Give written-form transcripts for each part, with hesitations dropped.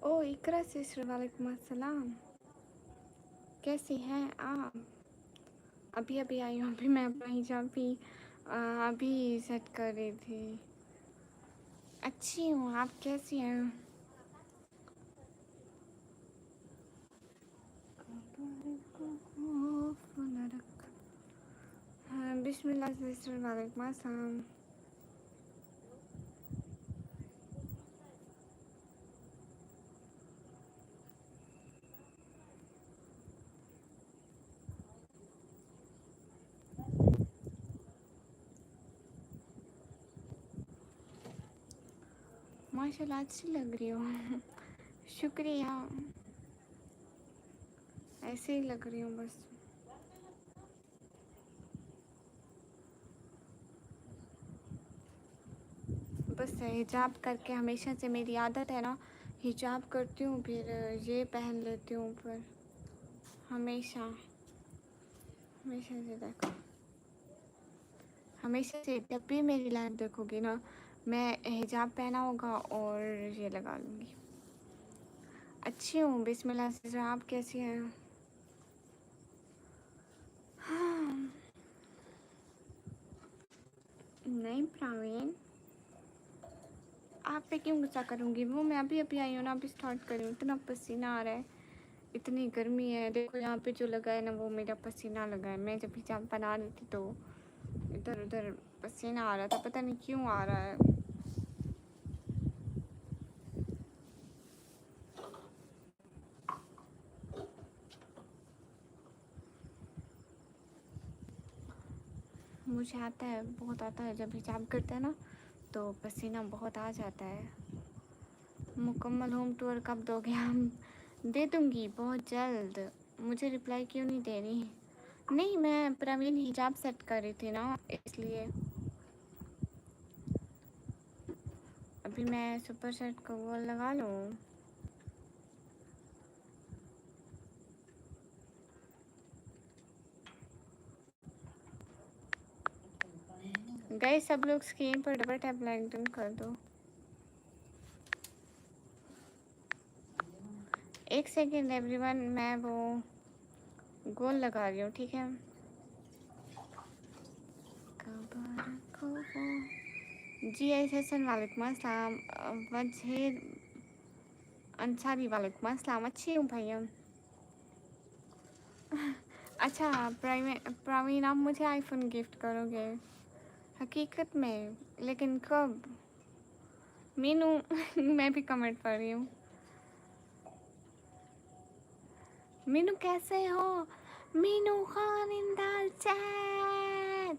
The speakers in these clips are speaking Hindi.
ओ इकरा सिस्टर, वालेकुम अस्सलाम। कैसी हैं आप? अभी अभी आई हूँ। अभी मैं अपना हिजाब भी अभी सेट कर रही थी। अच्छी हूँ, आप कैसी हैं? हाँ, बिस्मिल्लाह सिस्टर, वालेकुम अस्सलाम। माशाल्लाह अच्छी लग रही हो। शुक्रिया। ऐसे ही लग रही हूँ बस। बस हिजाब करके हमेशा से मेरी आदत है ना, हिजाब करती हूँ फिर ये पहन लेती हूँ ऊपर। हमेशा हमेशा से देखो, हमेशा से जब भी मेरी लाइफ देखोगी ना, मैं हिजाब पहना होगा और ये लगा लूँगी। अच्छी हूँ बिस्मिल्लाह से। आप कैसी हैं? हाँ। नहीं प्रवीण, आप पे क्यों गुस्सा करूँगी? वो मैं अभी अभी आई हूँ ना, अभी स्टार्ट करी हूँ। इतना पसीना आ रहा है, इतनी गर्मी है। देखो यहाँ पे जो लगा है ना, वो मेरा पसीना लगा है। मैं जब हिजाब बना रही थी तो इधर उधर पसीना आ रहा था, पता नहीं क्यों आ रहा है। मुझे आता है, बहुत आता है। जब हिजाब करते हैं ना तो पसीना बहुत आ जाता है। मुकम्मल होम टूर कब दोगे? हम दे दूँगी बहुत जल्द। मुझे रिप्लाई क्यों नहीं दे रही? नहीं, मैं प्रवीण हिजाब सेट कर रही थी ना, इसलिए। अभी मैं सुपर सेट को वो लगा लूँ। गए सब लोग स्क्रीन पर डबल टैप लाइक डन कर दो। 1 सेकेंड एवरीवन, मैं वो गोल लगा रही हूँ, ठीक है? जी हसन वालेकुम अस्सलाम। वजह अंसारी वालेकुम अस्सलाम। अच्छी हूँ भैया। अच्छा प्रवीण, आप मुझे आईफोन गिफ्ट करोगे हकीकत में? लेकिन कब? मीनू मैं भी कमेंट पढ़ रही हूँ। मीनू कैसे हो? Meenu Khan in the chat.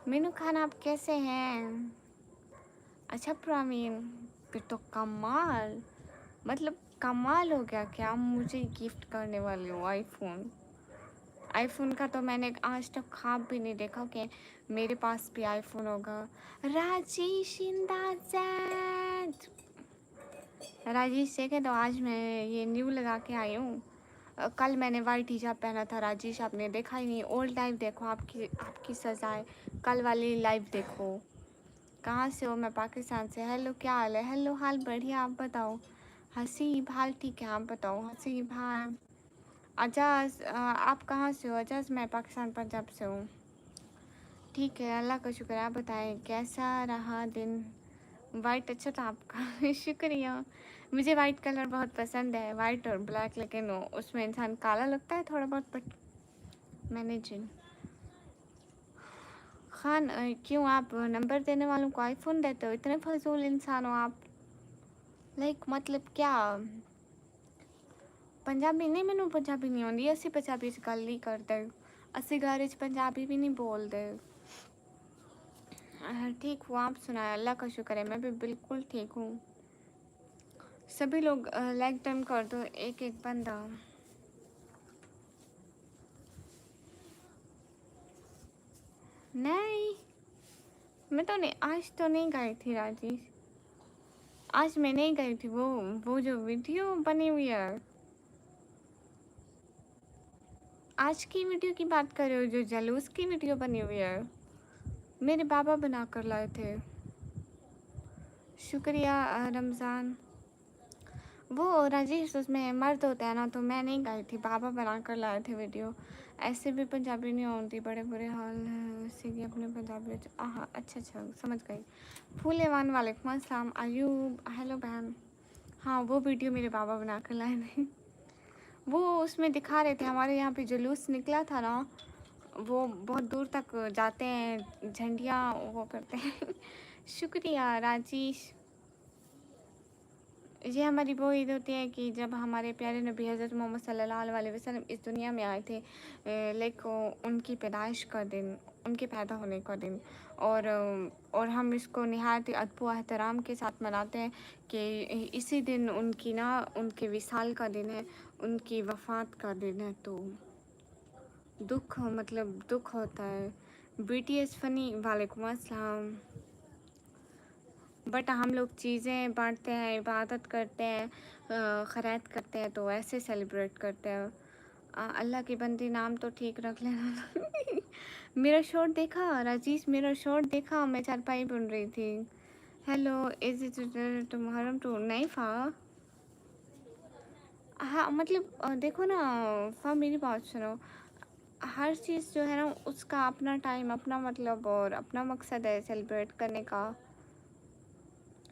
Meenu Khan आप कैसे हैं? अच्छा प्रवीण, फिर तो कमाल, मतलब कमाल हो गया कि आप मुझे गिफ्ट करने वाले हो आईफोन। आईफोन का तो मैंने आज तक ख्वाब भी नहीं देखा कि मेरे पास भी आईफोन होगा। राजेश इंदाज़, राजेश देखे तो आज मैं ये न्यू लगा के आई हूँ। कल मैंने वाइट हिजाब पहना था। राजेश आपने देखा ही नहीं। ओल्ड लाइव देखो, आपकी आपकी सजाए। कल वाली लाइव देखो। कहाँ से हो? मैं पाकिस्तान से। हेलो, क्या हाल है? हेलो, हाल बढ़िया, आप बताओ। हसीब, हाल ठीक है, आप बताओ। हसीब, हाँ। अजाज, आप कहाँ से हो? अजाज, मैं पाकिस्तान पंजाब से हूँ। ठीक है, अल्लाह का शुक्र है। आप बताएं कैसा रहा दिन? वाइट अच्छा था आपका। शुक्रिया। मुझे वाइट कलर बहुत पसंद है, वाइट और ब्लैक, लेकिन उसमें इंसान काला लगता है थोड़ा बहुत, बट मैंने जिन खान क्यों आप नंबर देने वालों को आईफोन देते हो? इतने फजूल इंसान हो आप। लाइक मतलब क्या? पंजाबी नहीं, मैनू पंजाबी नहीं आती। असी पंजाबी च गल नहीं करते। असी घर च पंजाबी भी नहीं बोलते। ठीक हूँ, आप सुनाए? अल्लाह का शुक्र है, मैं भी बिल्कुल ठीक हूँ। सभी लोग लाइक डन कर दो, एक एक बंदा। नहीं, मैं तो नहीं, आज तो नहीं गई थी राजेश। आज मैं नहीं गई थी। वो जो वीडियो बनी हुई है, आज की वीडियो की बात कर रहे हो? जो जलूस की वीडियो बनी हुई है, मेरे बाबा बना कर लाए थे। शुक्रिया रमज़ान। वो राजेश उसमें मर्द होता है ना, तो मैं नहीं गाई थी, बाबा बना कर लाए थे वीडियो। ऐसे भी पंजाबी नहीं होती, बड़े बुरे हाल है ऐसे कि अपने पंजाबी। हाँ अच्छा अच्छा समझ गई। फूल एवान वालेकुम अस्सलाम आयूब, हेलो बहन। हाँ वो वीडियो मेरे बाबा बना कर लाए थे। वो उसमें दिखा रहे थे हमारे यहाँ पे जुलूस निकला था ना, वो बहुत दूर तक जाते हैं, झंडियाँ वो करते हैं। शुक्रिया राजेश। ये हमारी वो ईद होती है कि जब हमारे प्यारे नबी हज़रत मोहम्मद सल्लल्लाहु अलैहि वसल्लम इस दुनिया में आए थे, लाइक उनकी पैदाइश का दिन, उनके पैदा होने का दिन। और हम इसको नहायत अदब व एहतराम के साथ मनाते हैं कि इसी दिन उनकी ना उनके विसाल का दिन है, उनकी वफ़ात का दिन है। तो दुख मतलब दुख होता है। BTS फ़नी वालेकुम अस्सलाम। बट हम लोग चीज़ें बांटते हैं, इबादत करते हैं, खैरात करते हैं, तो ऐसे सेलिब्रेट करते हैं। अल्लाह की बंदी नाम तो ठीक रख लेना। मेरा शॉर्ट देखा राजेश, मेरा शॉर्ट देखा, मैं चारपाई बुन रही थी। Hello is it Muharram too नहीं फा। हाँ मतलब देखो ना फा, मेरी बात सुनो। हर चीज़ जो है ना उसका अपना टाइम, अपना मतलब और अपना मकसद है सेलिब्रेट करने का।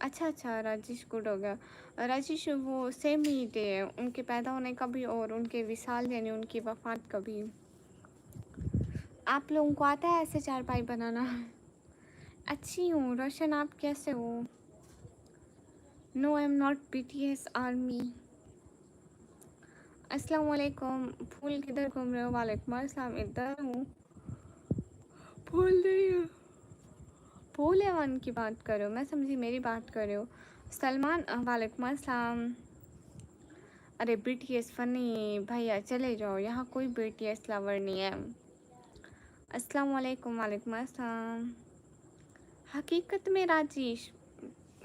अच्छा अच्छा राजेश गुड हो गया। राजेश वो सेम ही डे है, उनके पैदा होने का भी और उनके विसाल यानी उनकी वफ़ात का भी। आप लोगों को आता है ऐसे चारपाई बनाना? अच्छी हूँ रोशन, आप कैसे हो? No I am not BTS army. अस्सलाम वालेकुम। फूल किधर घूम रहे हो? वालेकुम अस्सलाम, इधर हूँ। फूल नहीं है, फूल है वन की बात करो, मैं समझी मेरी बात कर रहे हो। सलमान वालेकुम अस्सलाम। अरे BTS फ़नी भैया चले जाओ, यहाँ कोई BTS लवर नहीं है। अस्सलाम वालेकुम। वालेकुम अस्सलाम। हकीकत में राजेश,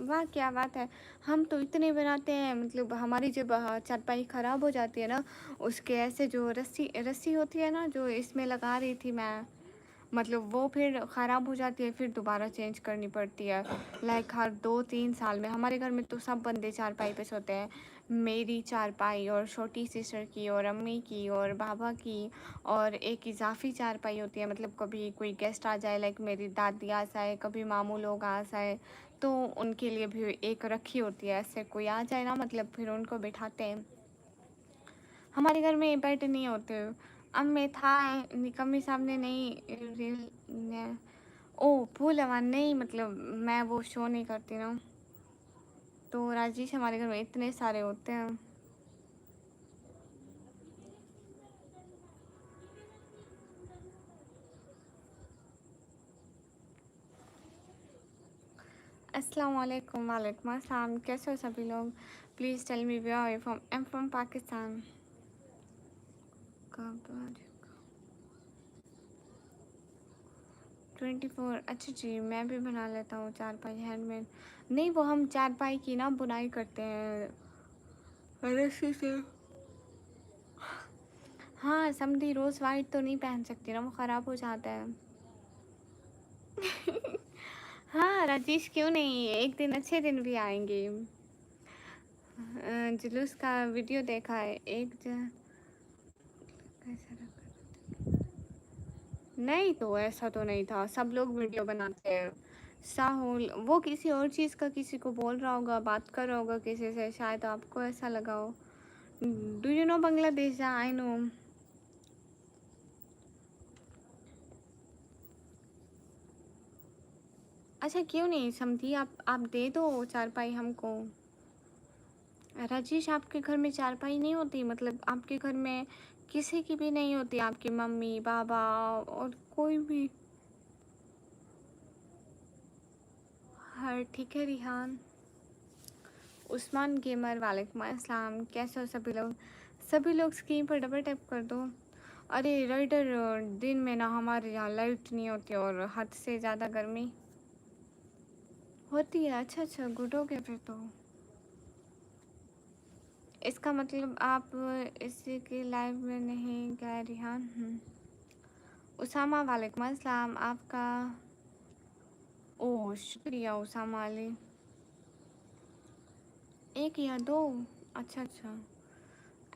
वाह क्या बात है। हम तो इतने बनाते हैं, मतलब हमारी जब चारपाई ख़राब हो जाती है ना, उसके ऐसे जो रस्सी रस्सी होती है ना जो इसमें लगा रही थी मैं, मतलब वो फिर ख़राब हो जाती है, फिर दोबारा चेंज करनी पड़ती है। लाइक हर 2-3 साल में। हमारे घर में तो सब बंदे चारपाई पे सोते हैं, मेरी चारपाई और छोटी सिस्टर की और अम्मी की और बाबा की, और एक इजाफी चारपाई होती है, मतलब कभी कोई गेस्ट आ जाए, लाइक मेरी दादी आ जाए, कभी मामू लोग आ जाए, तो उनके लिए भी एक रखी होती है। ऐसे कोई आ जाए ना, मतलब फिर उनको बिठाते हैं। हमारे घर में बेड नहीं होते। अब मैं था निकम्मी साहब ने नहीं ओ फूल नहीं, मतलब मैं वो शो नहीं करती ना, तो राजेश हमारे घर में इतने सारे होते हैं। अस्सलाम वालेकुम। वालेकुम अस्सलाम, कैसे हो सभी लोग? Please tell me where are you from? I am from Pakistan. 24। अच्छा जी, मैं भी बना लेता हूँ चारपाई हैंडमेड। नहीं वो हम चारपाई की ना बुनाई करते हैं रस्सी से। हाँ समझी, रोज़ वाइट तो नहीं पहन सकती ना, वो ख़राब हो जाता है। हाँ राजेश क्यों नहीं, एक दिन अच्छे दिन भी आएंगे। जुलूस का वीडियो देखा है एक कैसा रखा? नहीं तो ऐसा तो नहीं था, सब लोग वीडियो बनाते हैं। साहुल वो किसी और चीज़ का किसी को बोल रहा होगा, बात कर रहा होगा किसी से, शायद आपको ऐसा लगा हो। Do you know Bangladesh? I know. अच्छा क्यों नहीं समझी, आप दे दो चारपाई हमको। राजेश आपके घर में चारपाई नहीं होती, मतलब आपके घर में किसी की भी नहीं होती, आपकी मम्मी बाबा और कोई भी? हर ठीक है रिहान। उस्मान गेमर वालेकुम अस्सलाम, कैसे हो सभी लोग? सभी लोग स्क्रीन पर डबल टैप कर दो। अरे राइडर, दिन में ना हमारे यहाँ लाइट नहीं होती और हद से ज़्यादा गर्मी होती है। अच्छा अच्छा गुड हो गया फिर तो। इसका मतलब आप इसी की लाइव में नहीं गए रिहान? उसामा वालेकुम अस्सलाम आपका। ओह शुक्रिया उसामा अली। एक या दो? अच्छा अच्छा।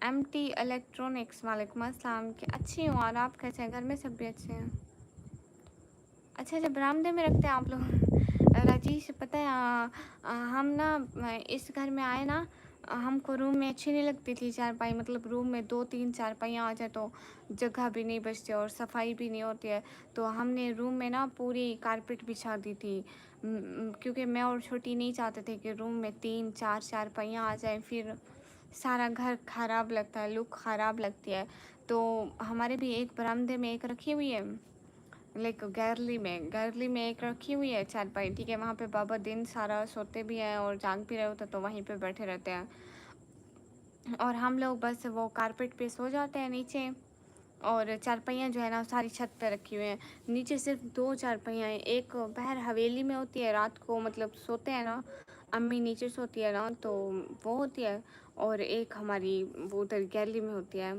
एम टी इलेक्ट्रॉनिक्स, वालेकुम अस्सलाम। कि अच्छी हूँ, और आप कैसे हैं? घर में सब भी अच्छे हैं? अच्छा अच्छा, बरामदे में रखते हैं आप लोग? राजेश, पता है हम ना इस घर में आए ना, हमको रूम में अच्छी नहीं लगती थी चारपाई, मतलब रूम में 2-3 चारपाइयाँ आ जाए तो जगह भी नहीं बचती और सफाई भी नहीं होती है। तो हमने रूम में ना पूरी कारपेट बिछा दी थी, क्योंकि मैं और छोटी नहीं चाहते थे कि रूम में 3-4 चारपाइयाँ आ जाए, फिर सारा घर ख़राब लगता है, लुक ख़राब लगती है। तो हमारे भी एक बरामदे में एक रखी हुई है, लाइक गैलरी में एक रखी हुई है चारपाई, ठीक है। वहाँ पे बाबा दिन सारा सोते भी हैं और जाग भी रहे होते तो वहीं पे बैठे रहते हैं, और हम लोग बस वो कारपेट पे सो जाते हैं नीचे। और चारपाइयाँ जो है ना सारी छत पे रखी हुई हैं। नीचे सिर्फ 2 चारपाइयाँ हैं, एक बाहर हवेली में होती है, रात को मतलब सोते हैं ना, अम्मी नीचे सोती है ना, तो वो होती है, और एक हमारी वो उधर गैलरी में होती है।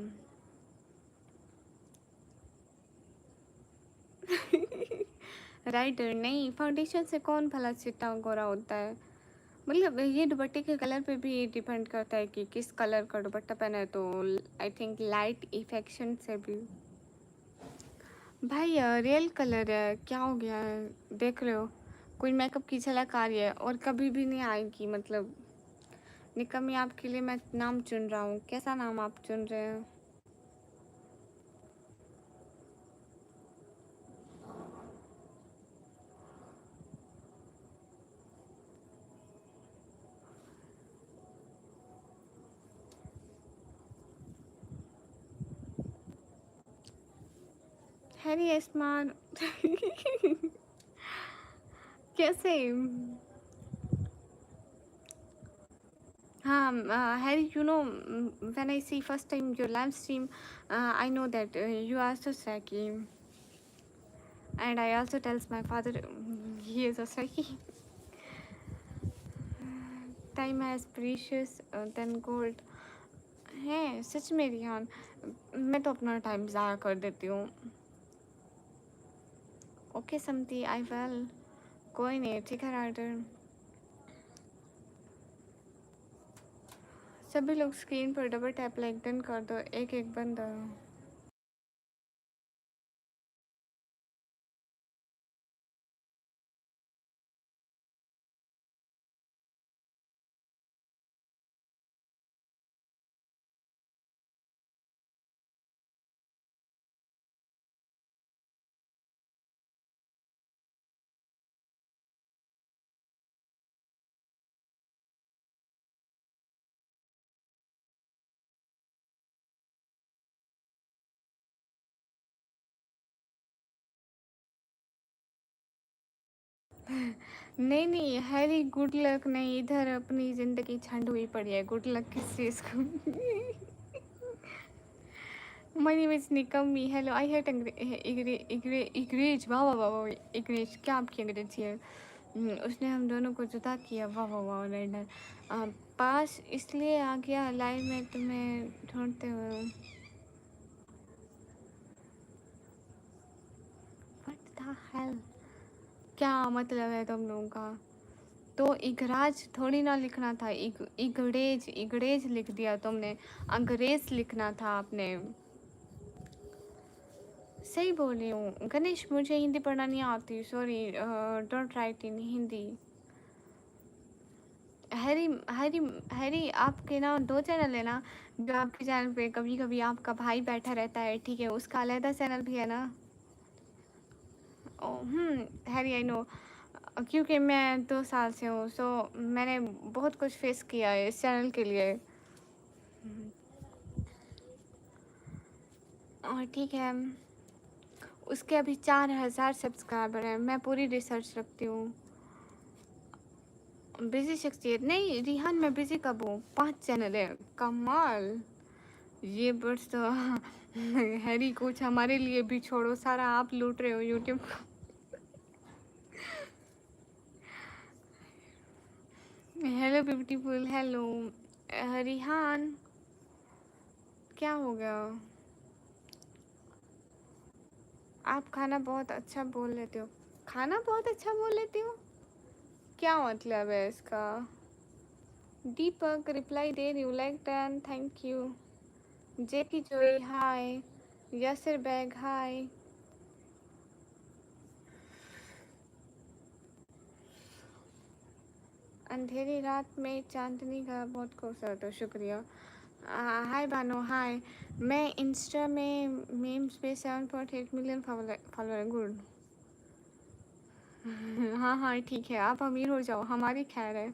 राइटर नहीं, फाउंडेशन से कौन भला चिट्टा गोरा होता है? मतलब ये दुपट्टे के कलर पे भी डिपेंड करता है कि किस कलर का दुपट्टा पहना है, तो आई थिंक लाइट इफेक्शन से भी। भाई रियल कलर है, क्या हो गया है? देख रहे हो, कोई मेकअप की झलक आ रही है, और कभी भी नहीं आएगी। मतलब निकम्मी, आपके लिए मैं नाम चुन रहा हूँ, कैसा नाम आप चुन रहे हैं? हैरी आसमान। कैसे? Harry, when I see first time your live stream, I know that you are so psyche, and I also tells my father he is a psyche. Time as precious than gold. है सच में रिहान, मैं तो अपना टाइम ज़ाया कर देती हूँ। ओके समती, आई वेल, कोई नहीं, ठीक है राइटर। सभी लोग स्क्रीन पर डबल टैप लाइक डन कर दो, एक एक बंदा। नहीं नहीं हैरी, गुड लक नहीं, इधर अपनी ज़िंदगी झंड हुई पड़ी है, गुड लक किस चीज़ को? My name is निकम्मी, हेलो, आई हेट इंग्रेज, वाह वाह वाह वाह, इंग्रेज, क्या आपकी अंग्रेजी है? उसने हम दोनों को जुदा किया, वाह वाह वाह रेंडर। पास इसलिए आ गया लाइव में तुम्हें ढूंढते हुए। व्हाट द हेल, क्या मतलब है तुम लोगों का? तो इगराज थोड़ी ना लिखना था, इगड़ेज, इगड़ेज लिख दिया तुमने, अंग्रेज लिखना था आपने। सही बोल रही हूँ गणेश, मुझे हिंदी पढ़ना नहीं आती, sorry, don't write in Hindi. Harry, Harry, Harry, आपके ना 2 चैनल है ना? जो आपके चैनल पे कभी कभी आपका भाई बैठा रहता है, ठीक है, उसका अलहदा चैनल भी है ना? ओ हैरी, आई नो, क्योंकि मैं 2 साल से हूँ, सो मैंने बहुत कुछ फेस किया है इस चैनल के लिए। और ठीक है, उसके अभी 4000 सब्सक्राइबर हैं, मैं पूरी रिसर्च रखती हूँ। बिजी शख्सियत नहीं रिहान, मैं बिजी कब हूँ? 5 चैनल है, कमाल। ये बर्ड्स तो हैरी, कुछ हमारे लिए भी छोड़ो, सारा आप लूट रहे हो यूट्यूब को। हेलो ब्यूटीफुल, हेलो रिहान, क्या हो गया? आप खाना बहुत अच्छा बोल लेते हो, खाना बहुत अच्छा बोल लेती हो, क्या मतलब है इसका? Deepak, reply there, you like that, thank you. Jackie Joy, hi. Yasser Beg, hi. अंधेरी रात में चांदनी का बहुत खूबसूरत हो, शुक्रिया. हाय बानो, हाय. मैं इंस्टा में मीम्स पे 7.8 मिलियन फॉलोअर, गुड. हाँ हाँ ठीक है, आप अमीर हो जाओ, हमारी खैर है.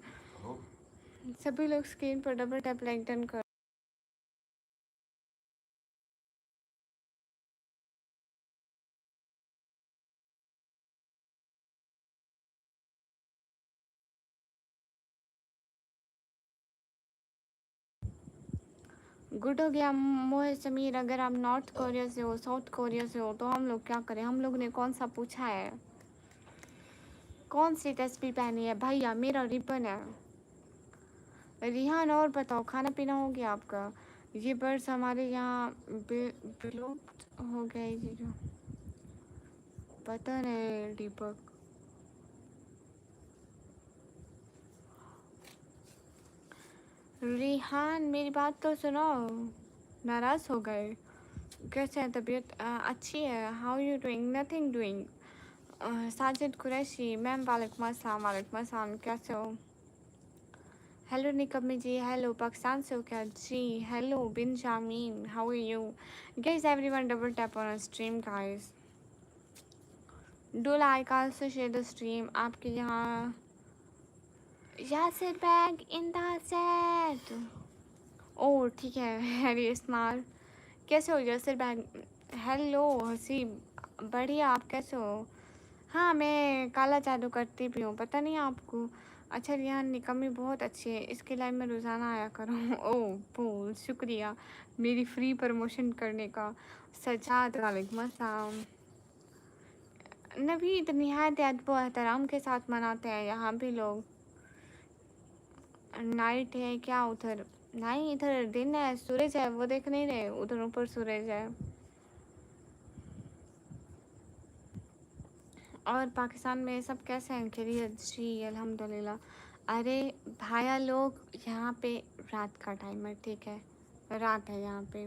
सभी लोग स्क्रीन पर डबल टैप लाइक डन कर. गुड हो गया मोह समीर. अगर आप नॉर्थ कोरिया से हो, साउथ कोरिया से हो, तो हम लोग क्या करें? हम लोग ने कौन सा पूछा है? कौन सी तस्वीर पहनी है? भैया मेरा रिबन है. रिहान और बताओ, खाना पीना हो गया आपका? ये बर्ड्स हमारे यहाँ विलुप्त हो गए, ये जो पता नहीं दीपक. रिहान मेरी बात तो सुनो, नाराज़ हो गए? कैसे है तबीयत? अच्छी है. How you doing? Nothing doing. Sajid Qureshi, ma'am वालेकुम अस्सलाम. वालेकुम अस्सलाम, कैसे हो? हेलो निकम्मी जी, हेलो. पाकिस्तान से हो क्या जी? Hello Benjamin, how are you guys? Everyone double tap on stream guys. Do like also share the stream. आपके यहाँ Yasir Baig in the set. Oh ठीक है. हैरी स्मार्ट, कैसे हो यासिर बैग? हेलो हसीब, बढ़िया. आप कैसे हो? हाँ मैं काला जादू करती भी हूँ, पता नहीं आपको. अच्छा रियान निकम्मी बहुत अच्छी है, इसके लाइव में रोज़ाना आया करो. ओह बहुत शुक्रिया मेरी फ्री प्रमोशन करने का. सजाद वालेकुम अस्सलाम. नवीद निहायत अदब व एहतराम के साथ मनाते हैं यहाँ भी लोग. नाइट है क्या उधर? नहीं इधर दिन है, सूरज है, वो देख नहीं रहे? उधर ऊपर सूरज है. और पाकिस्तान में सब कैसे हैं? खैरियत जी अल्हम्दुलिल्लाह. अरे भाया लोग, यहाँ पे रात का टाइम है, ठीक है? रात है यहाँ पे.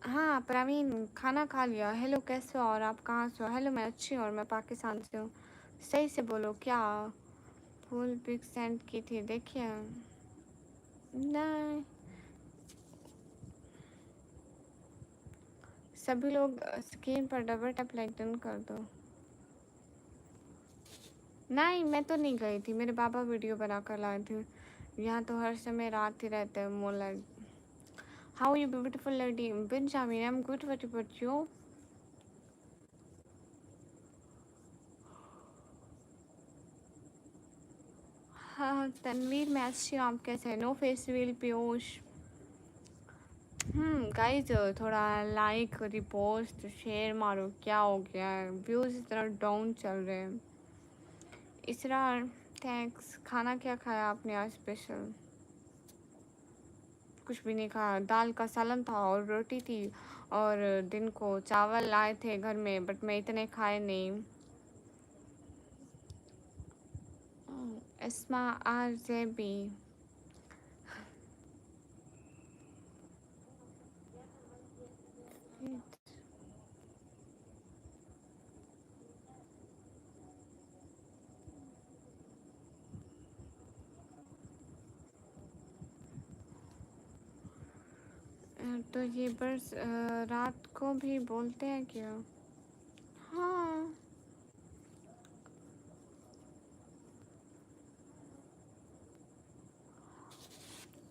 हाँ प्रवीण, खाना खा लिया. हेलो कैसे हो और आप कहाँ से हो? हेलो मैं अच्छी हूँ और मैं पाकिस्तान से हूँ. सही से बोलो क्या? फुल पिक सेंड की थी, देखिए. नहीं सभी लोग स्क्रीन पर डबल टैप लाइक डन कर दो. नहीं मैं तो नहीं गई थी, मेरे पापा वीडियो बना कर लाए थे. यहाँ तो हर समय रात ही रहते हैं मोला. How you beautiful lady? Benjamin, I am good, what about you? हाँ तनवीर मैं अच्छी हूँ, आप कैसे हैं? No festival Piyush. गाइज थोड़ा लाइक रिपोस्ट शेयर मारो, क्या हो गया है? व्यूज़ इतना डाउन चल रहे हैं. इसरा थैंक्स. खाना क्या खाया आपने आज स्पेशल? कुछ भी नहीं खाया, दाल का सालन था और रोटी थी. और दिन को चावल लाए थे घर में, बट मैं इतने खाए नहीं. इस्मा आर जेबी. तो ये बर्ड्स रात को भी बोलते हैं क्या? हाँ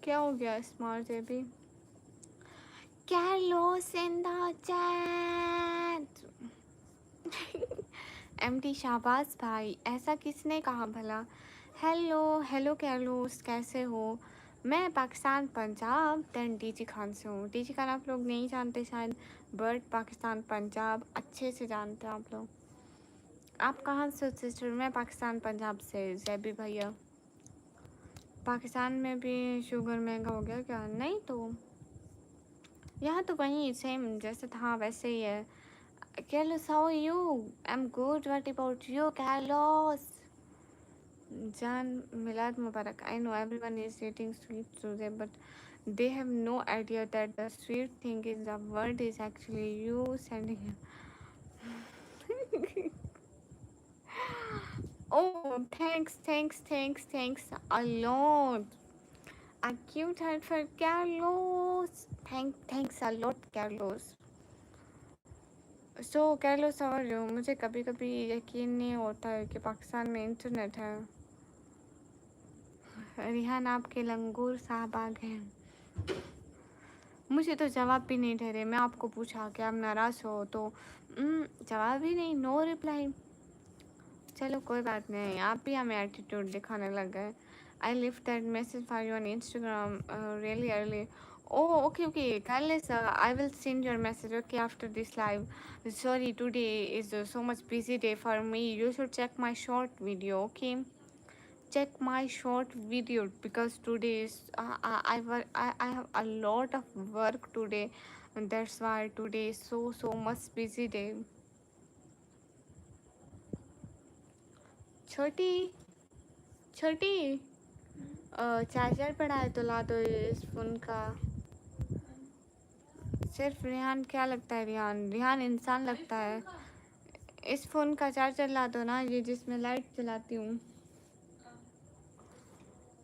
क्या हो गया smart JB? Carlos in the chat. MT Shahbaz भाई, ऐसा किसने कहा भला? हेलो हेलो कैरलोस, कैसे हो? मैं पाकिस्तान पंजाब दैन डीजी खान से हूँ. डीजी खान आप लोग नहीं जानते शायद, बट पाकिस्तान पंजाब अच्छे से जानते हैं आप लोग. आप कहाँ से हो सिस्टर? मैं पाकिस्तान पंजाब से. जैबी भैया, पाकिस्तान में भी शुगर महंगा हो गया क्या? नहीं तो यहाँ तो वहीं सेम जैसे था वैसे ही है. Carlos, how are you? I'm good. What about you, Carlos? Jan Milad Mubarak. I know everyone is eating sweets today, but they have no idea that the sweet thing is the word is actually you sending him. Oh, thanks a lot. A cute heart for Carlos. Thanks a lot, Carlos. So Carlos, how are you? मुझे कभी कभी यकीन नहीं होता है कि पाकिस्तान में इंटरनेट है. रिहान आपके लंगूर साहब आ गए हैं. मुझे तो जवाब भी नहीं दे रहे. मैं आपको पूछा कि आप नाराज़ हो तो जवाब ही नहीं. No reply. चलो कोई बात नहीं. आप भी हमें एटीट्यूड दिखाने लग गए. I left that message for you on Instagram really early. Oh, okay. Carlos, I will send your message, okay, after this live. Sorry, today is so much busy day for me. You should check my short video, okay? Check my short video because today is I have a lot of work today, and that's why today is so much busy day. छोटी छोटी चार्जर पड़ा है तो ला दो इस फ़ोन का. सिर्फ रिहान क्या लगता है? रिहान इंसान लगता है. इस फ़ोन का चार्जर ला दो ना, ये जिसमें लाइट चलाती हूँ.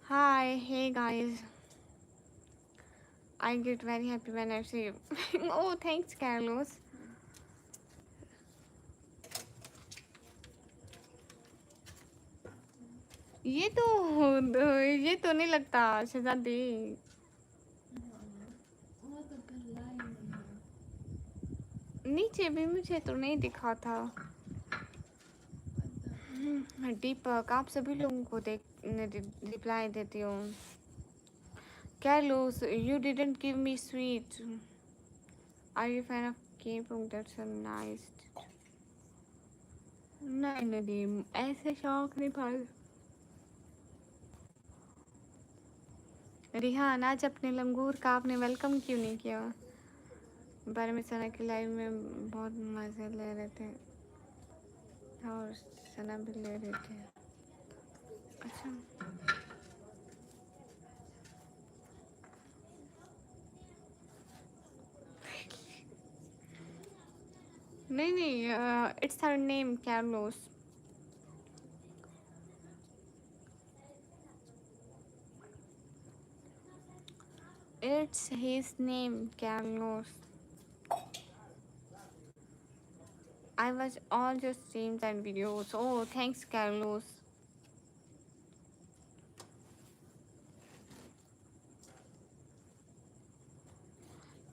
Hi hey guys, I get very happy when I see you. Oh thanks Carlos. ये तो नहीं लगता शहजादी. नीचे भी मुझे तो नहीं दिखा था. दीपक, आप सभी लोगों को रिप्लाई देती हूँ. Carlos, you didn't give me sweet. Are you a fan of K-pop? That's so nice. नहीं नदीम, ऐसे शौक नहीं पाल. रिहान, आज अपने लंगूर का आपने वेलकम क्यों नहीं किया? बारे में सना की लाइव में बहुत मज़े ले रहे थे और सना भी ले रहे थे. अच्छा नहीं, it's her name Carlos. It's his name Carlos. I watch all your streams and videos. Oh, thanks Carlos.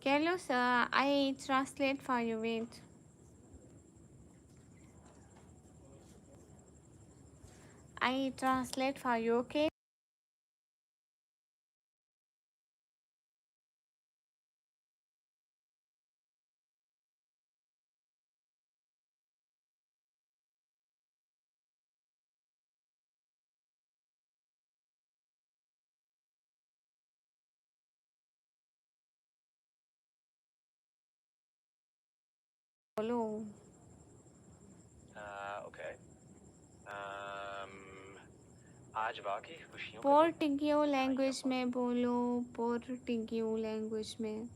Carlos, I translate for you. Wait. I translate for you, okay? बोलो. ओके. आज वाकई खुशियों का दिन है. पोर्टुगीज लैंग्वेज में बोलो. पोर्टुगीज लैंग्वेज में.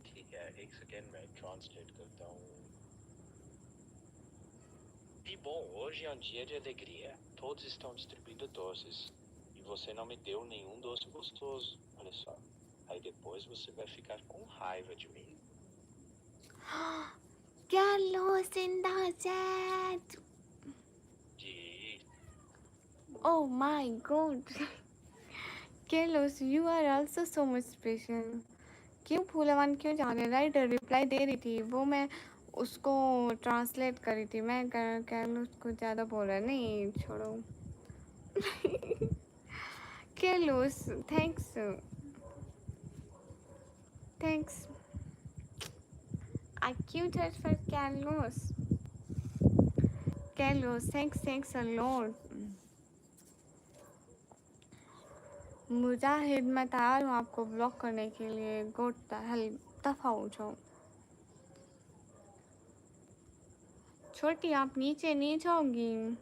ठीक है, एक सेकेंड मैं ट्रांसलेट करता हूँ. E bom, hoje é um dia de alegria. Todos estão distribuindo doces. E você não me deu nenhum doce gostoso. Olha só. Aí depois você vai ficar com raiva de mim. Carlos in the chat. Ji. Oh my god. Carlos, you are also so much special. क्यों फूलवान क्यों जा रहे? राइट रिप्लाई दे रही थी वो, मैं उसको ट्रांसलेट कर रही थी. मैं कैर्लोस को ज़्यादा बोल रहा है. नहीं छोड़ो. Carlos thanks. I cute heart for Carlos. Carlos, thanks a lot. Mujahid, मैं तैयार हूँ आपको ब्लॉक करने के लिए. गो द हेल, दफ़ा हो जाओ. छोटी, आप नीचे नहीं जाओगी?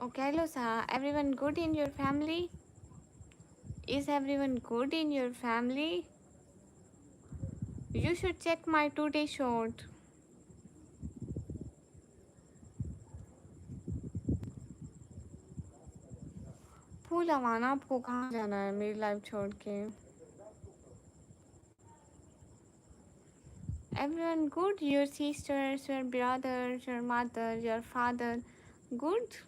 Oh, Carlos, everyone good in your family? Is everyone good in your family? You should check my today short. फूल अवाना, आपको कहाँ जाना है मेरी लाइफ छोड़ के? Everyone good? Your sisters, your brothers, your mother, your father, good?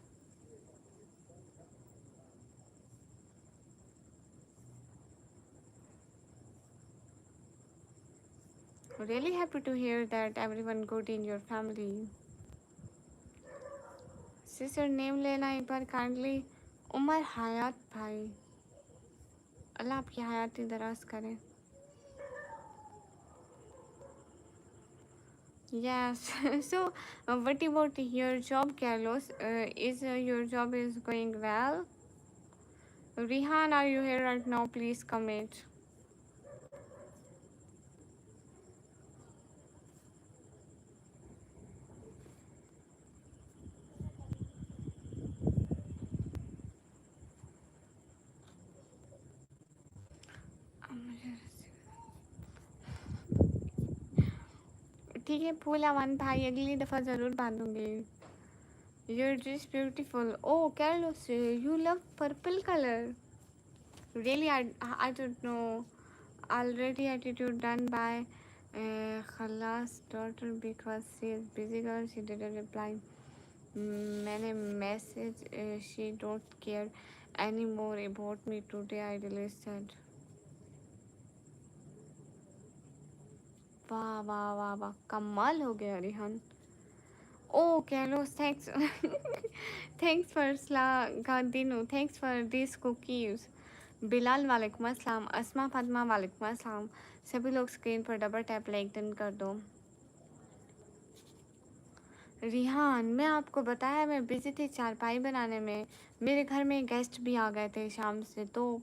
Really happy to hear that everyone good in your family. Sister name लेना एक बार kindly. उमर हयात भाई, अल्लाह आपकी हयात दराज करे. Yes. So, what about your job, Carlos? Is your job is going well? Rihan, are you here right now? Please comment. ठीक है फूल अमन भाई, अगली दफ़ा ज़रूर बांधूंगी. You're just beautiful. Oh, Carlos, you love purple color. Really, I don't know. Already attitude done by Khalas daughter because she is busy girl. She didn't reply. मैंने message. She don't care anymore about me today. I really said. वाह वाह वाह वाह, कमाल हो गया Rihan. Oh, Carlos, thanks. Thanks for Gandinu. Thanks for these cookies. Bilal वालेकुम अस्सलाम. अस्मा फातिमा वालेकुम अस्सलाम. सभी लोग स्क्रीन पर डबल टैप लाइक डन कर दो. रिहान, मैं आपको बताया मैं बिजी थी चारपाई बनाने में. मेरे घर में गेस्ट भी आ गए थे शाम से, तो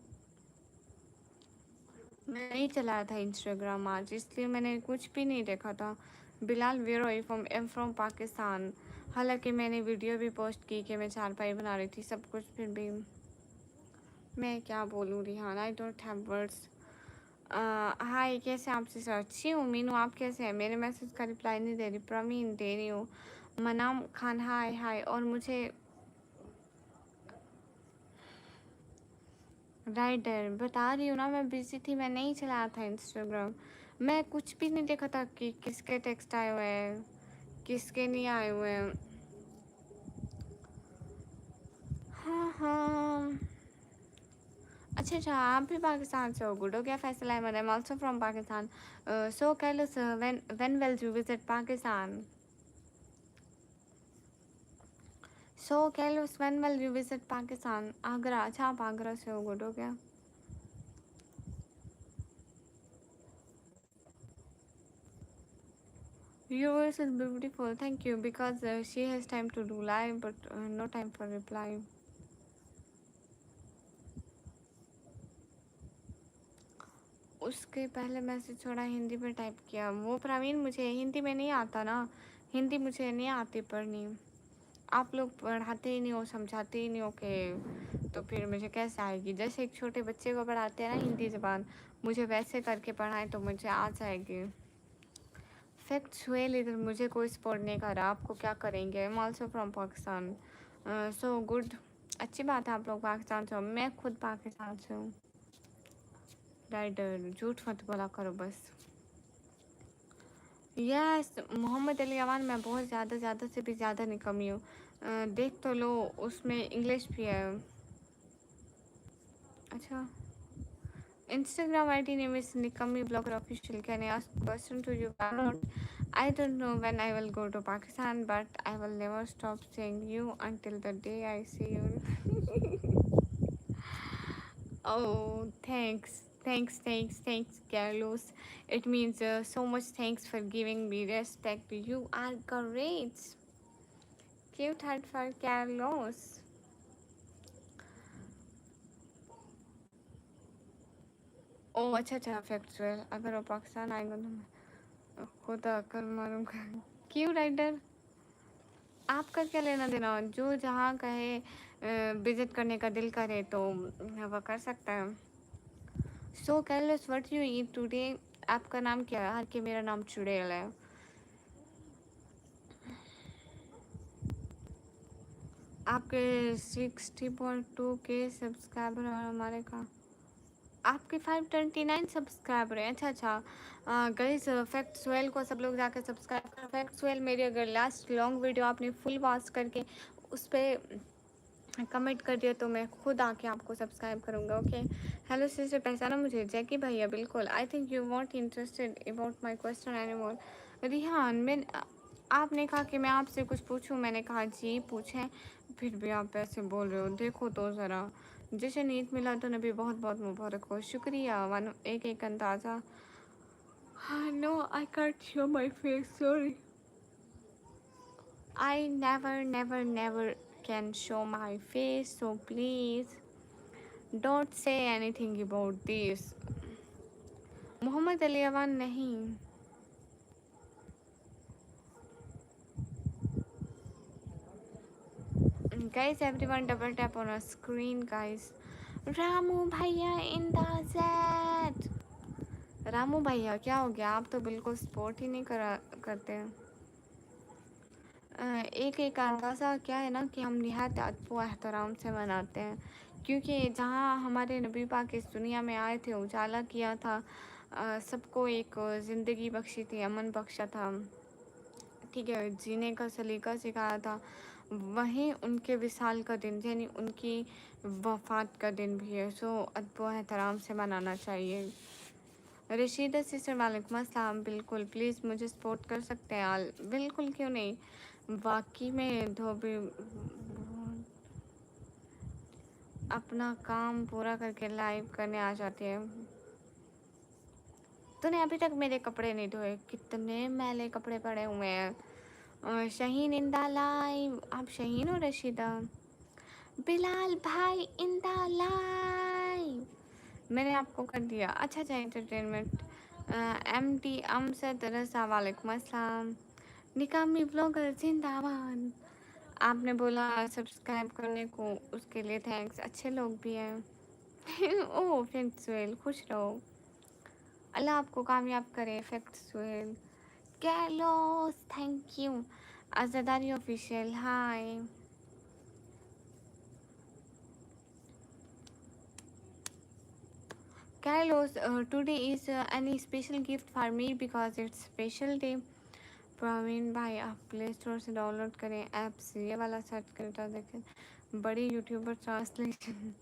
मैं नहीं चलाया था इंस्टाग्राम आज, इसलिए मैंने कुछ भी नहीं देखा था. Bilal where I from Pakistan. हालांकि मैंने वीडियो भी पोस्ट की कि मैं चारपाई बना रही थी सब कुछ, फिर भी मैं क्या बोलूँ Rihan, I don't have words. Hi, कैसे आप से अच्छी हूँ. मीनू, आप कैसे हैं? मेरे मैसेज का रिप्लाई नहीं दे रही. प्रवीण, दे रही हूँ. मनाम खान, हाय हाय. और मुझे राइडर बता रही हूँ ना, मैं बिजी थी, मैं नहीं चलाया था इंस्टाग्राम. मैं कुछ भी नहीं देखा था कि किसके टेक्स्ट आए हुए हैं, किसके नहीं आए हुए हैं. हाँ हाँ. अच्छा अच्छा, आप भी पाकिस्तान से हो. गुड हो गया. Faisal Ahmed, I am also from Pakistan. So Kailas, when will you visit Pakistan? So Kailas, when will you visit Pakistan? Agra. अच्छा, आप आगरा से हो. गुड हो गया. Your voice is beautiful. Thank you. Because she has time to do live, but no time for reply. उसके पहले मैसेज थोड़ा हिंदी में टाइप किया. वो प्रवीण, मुझे हिंदी में नहीं आता ना. हिंदी मुझे नहीं आती पढ़नी. आप लोग पढ़ाते ही नहीं हो, समझाते ही नहीं हो कि, तो फिर मुझे कैसे आएगी? जैसे एक छोटे बच्चे को पढ़ाते हैं ना हिंदी ज़बान, मुझे वैसे करके पढ़ाएं तो मुझे आ जाएगी. फैक्ट्स हुए, लेकिन मुझे कोई सपोर्ट नहीं कर रहा. आपको क्या करेंगे? आई am also from Pakistan. So good. अच्छी बात है आप लोग पाकिस्तान से हो. मैं खुद पाकिस्तान से हूँ. राइडर, झूठ मत बोला करो बस. यस, मोहम्मद अली अवान, मैं बहुत ज़्यादा से भी ज़्यादा निकमी हूँ. देख तो लो, उसमें इंग्लिश भी है. अच्छा. Instagram ID name is Nikami Blogger Official. Can I ask a question to you? I don't know when I will go to Pakistan, but I will never stop saying you until the day I see you. Oh, thanks, Carlos. It means so much. Thanks for giving me respect. You are great. Cute heart for Carlos. Oh, अच्छा फैक्चुअल. अगर वो पाकिस्तान आएगा तो मैं खुदा कर मारूंगा. क्यों राइडर? आपका क्या लेना देना, जो जहाँ कहे विजिट करने का दिल करे तो वह कर सकता है। So Carlos what you eat today. आपका नाम क्या है? हर के मेरा नाम चुड़ैल है। आपके 60.2 के सब्सक्राइबर और हमारे का आपके 529 सब्सक्राइबर हैं। अच्छा गाइस, फैक्टसवेल को सब लोग जाकर सब्सक्राइब करो। फैक्टसवेल मेरी अगर लास्ट लॉन्ग वीडियो आपने फुल वॉच करके उस पर कमेंट कर दिया तो मैं खुद आके आपको सब्सक्राइब करूँगा। ओके। हेलो सिस्टर, पहचाना मुझे? जैकी भैया, बिल्कुल। I think you want interested about my question any more. Rihan, मैं आपने कहा कि मैं आपसे कुछ पूछूं, मैंने कहा जी पूछें, फिर भी आप ऐसे बोल रहे हो। देखो तो ज़रा, जैसे ईद मिला तो नबी बहुत बहुत मुबारक हो। शुक्रिया। वन एक अंदाज़ा। हाँ no, I can't show my face, sorry. I never can show my face, so please don't say anything about this. Mohammad Ali Awan नहीं। Guys, everyone double tap on a screen, guys. Ramu भैया इन द chat. रामू भैया क्या हो गया? आप तो बिल्कुल सपोर्ट ही नहीं करते हैं। एक अंदाज़ा क्या है ना कि हम निहायत अदब व एहतराम से मनाते हैं, क्योंकि जहाँ हमारे नबी पाक इस दुनिया में आए थे, उजाला किया था, सबको एक ज़िंदगी बख्शी थी, अमन बख्शा था, ठीक है, जीने का सलीका सिखाया था, वहीं उनके विसाल का दिन यानी उनकी वफ़ात का दिन भी है। सो अदब व एहतराम से मनाना चाहिए। रशीदा सिस्टर, वालेकुम अस्सलाम। बिल्कुल, प्लीज़ मुझे सपोर्ट कर सकते हैं आल, बिल्कुल, क्यों नहीं। वाकई में धोबी अपना काम पूरा करके लाइव करने आ जाती है। तूने अभी तक मेरे कपड़े नहीं धोए, कितने मैले कपड़े पड़े हुए हैं। शहीन इंदा लाइव, आप शहीन हो रशीदा? बिलाल भाई इंदा लाइव, मैंने आपको कर दिया। अच्छा एंटरटेनमेंट। MD अमसद रसा, वालेकुम अस्सलाम। निकामी ब्लॉगर जिंदाबाद। आपने बोला सब्सक्राइब करने को, उसके लिए थैंक्स। अच्छे लोग भी हैं। ओह फैक्टसवेल, खुश रहो, अल्लाह आपको कामयाब करे। फैक्टसवेल Carlos, thank you. Azadari official, hi. Carlos, today is any special gift for me because it's special day. Praveen भाई, आप प्ले स्टोर से डाउनलोड करें ऐप्स, ये वाला सर्च करें तो देखें बड़ी यूट्यूबर ट्रांसलेशन।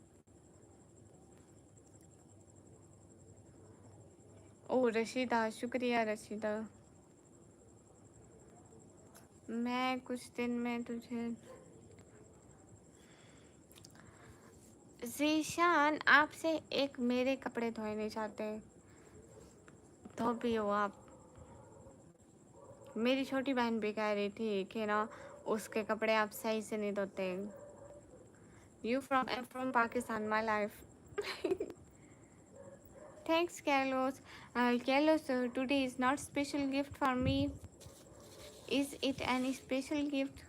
ओ रशीदा, शुक्रिया रशीदा। मैं कुछ दिन में तुझे जीशान आपसे एक मेरे कपड़े धोए नहीं चाहते, धो भी हो आप। मेरी छोटी बहन भी कह रही थी कि ना उसके कपड़े आप सही से नहीं धोते। I'm from Pakistan, my life. Thanks, Carlos. Carlos, today is not special gift for me. Is it any special gift?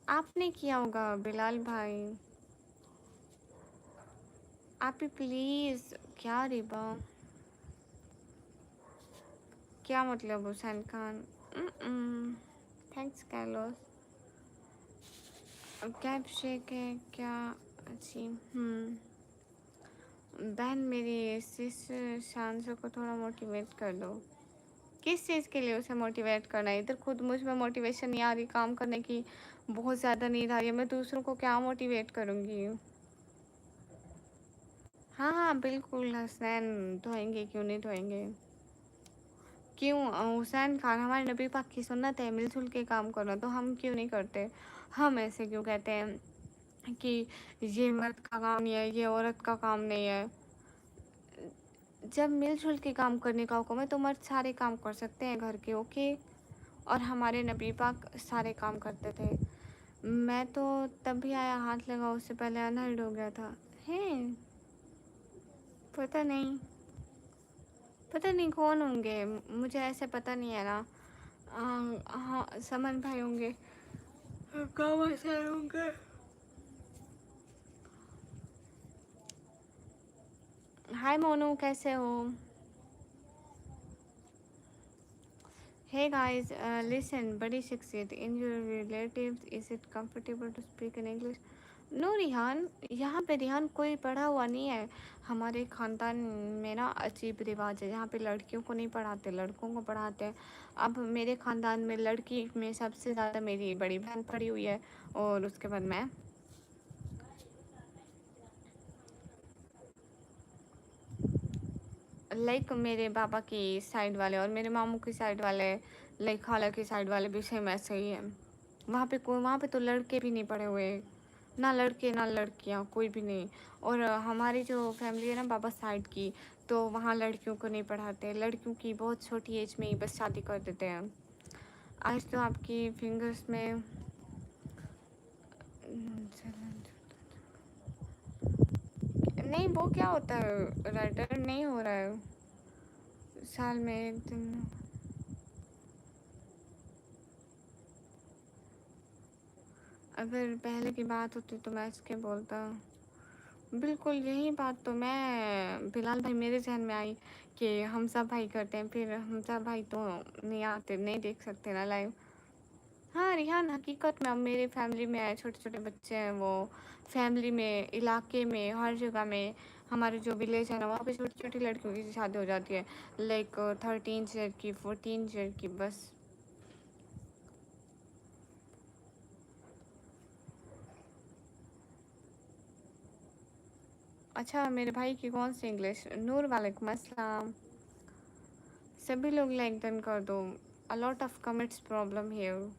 आपने किया होगा बिलाल भाई। आप ही प्लीज़। क्या रिबा, क्या मतलब Hussain Khan? Thanks callus. Cab shake है क्या? अच्छी। बहन मेरी सिस्टर शांसो को थोड़ा मोटिवेट कर दो। किस चीज़ के लिए उसे मोटिवेट करना है? इधर खुद मुझ में मोटिवेशन नहीं आ रही, काम करने की बहुत ज़्यादा नींद आ रही है, मैं दूसरों को क्या मोटिवेट करूँगी? हाँ बिल्कुल हसनैन, धोएंगे, क्यों नहीं धोएंगे। क्यों हुसैन खान, हमारे नबी पाक की सुन्नत है मिलजुल के काम करना, तो हम क्यों नहीं करते? हम ऐसे क्यों कहते हैं कि ये मर्द का काम नहीं है, ये औरत का काम नहीं है? जब मिलजुल के काम करने का हुक्म है तो मर्द सारे काम कर सकते हैं घर के, ओके। और हमारे नबी पाक सारे काम करते थे। मैं तो तब भी आया हाथ लगा, उससे पहले अनहर्ड हो गया था। हैं, पता नहीं कौन होंगे, मुझे ऐसे पता नहीं है ना। हाँ समन भाई होंगे, कामा सर होंगे। हाय मोनू, कैसे हो? Hey guys, listen, buddy succeed in your relatives. Is it comfortable to speak in English? No Rihan, यहाँ पे रिहान कोई पढ़ा हुआ नहीं है। हमारे ख़ानदान में ना अजीब रिवाज है, यहाँ पे लड़कियों को नहीं पढ़ाते, लड़कों को पढ़ाते हैं। अब मेरे ख़ानदान में लड़की में सबसे ज़्यादा मेरी बड़ी बहन पढ़ी हुई है और उसके बाद मैं। लाइक मेरे पापा की साइड वाले और मेरे मामू की साइड वाले, लाइक खाला की साइड वाले भी सेम ऐसे ही है। वहाँ पे तो लड़के भी नहीं पढ़े हुए, ना लड़के ना लड़कियाँ, कोई भी नहीं। और हमारी जो फैमिली है ना पापा साइड की, तो वहाँ लड़कियों को नहीं पढ़ाते, लड़कियों की बहुत छोटी एज में ही बस शादी कर देते हैं। आज तो आपकी फिंगर्स में नहीं, वो क्या होता है, राइटर नहीं हो रहा है साल में एक दिन। अगर पहले की बात होती तो मैं इसके बोलता। बिल्कुल यही बात तो मैं, बिलाल भाई मेरे जहन में आई कि हमजा भाई करते हैं, फिर हमजा भाई तो नहीं आते, नहीं देख सकते ना लाइव। हाँ रिहान, हकीकत में अब मेरे फैमिली में आए छोटे छोटे बच्चे हैं, वो फैमिली में, इलाके में, हर जगह में, हमारे जो विलेज है ना वहाँ पे छोटी छोटी लड़कियों की शादी हो जाती है, लाइक 13 ईयर की, 14 ईयर की बस। अच्छा मेरे भाई की कौन सी इंग्लिश? नूर वालेकुम अस्सलाम। सभी लोग लाइक डन कर दो। A lot of comments problem here.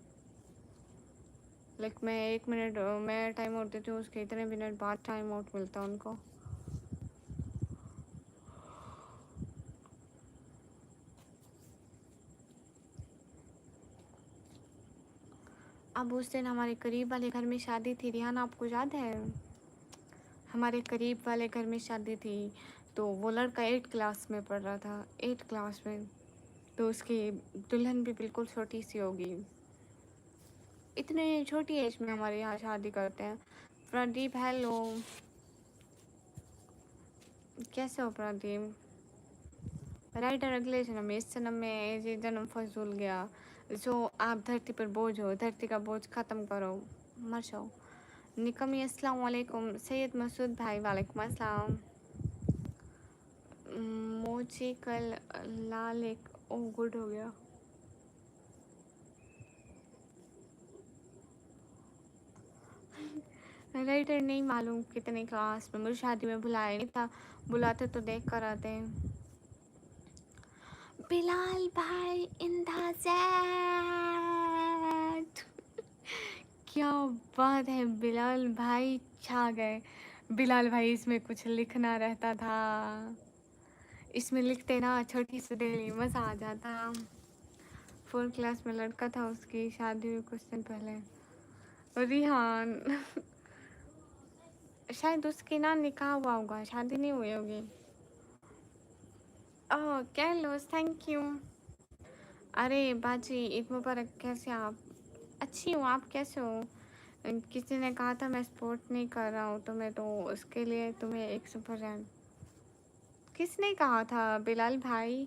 Like मैं 1 मिनट मैं टाइम आउट देती हूँ, उसके इतने मिनट बाद टाइम आउट मिलता है उनको। अब उस दिन हमारे करीब वाले घर में शादी थी रिहान, आपको याद है? हमारे करीब वाले घर में शादी थी, तो वो लड़का 8 क्लास में पढ़ रहा था, 8 क्लास में, तो उसकी दुल्हन भी बिल्कुल छोटी सी होगी। इतने छोटी एज में हमारे यहाँ शादी करते हैं। प्रदीप हेलो, कैसे हो प्रदीप? राइटर अगले जन्म में, इस जन्म में ये जन्म फजूल गया। जो आप धरती पर बोझ हो, धरती का बोझ ख़त्म करो, मर जाओ। निकमी अस्सलाम वालेकुम। सैयद मसूद भाई वालेकुम अस्सलाम। मोची कल लाल एक, ओ गुड हो गया। राइटर नहीं मालूम कितने क्लास में, मुझे शादी में बुलाया नहीं था, बुलाते तो देख कर आते हैं। बिलाल भाई इन द चैट। क्या बात है, बिलाल भाई छा गए। बिलाल भाई इसमें कुछ लिखना रहता था, इसमें लिखते ना छोटी सी डेली, मज़ा आ जाता। 4 क्लास में लड़का था, उसकी शादी हुई कुछ दिन पहले। रिहान शायद उसकी ना निकाह हुआ होगा, शादी नहीं हुई होगी। ओह कैलोस, थैंक यू। अरे बाजी ईद मुबारक, कैसे आप? अच्छी हूँ, आप कैसे हो? किसी ने कहा था मैं स्पोर्ट नहीं कर रहा हूँ, तो मैं तो उसके लिए तुम्हें एक सुपर रैंक। किसने कहा था बिलाल भाई?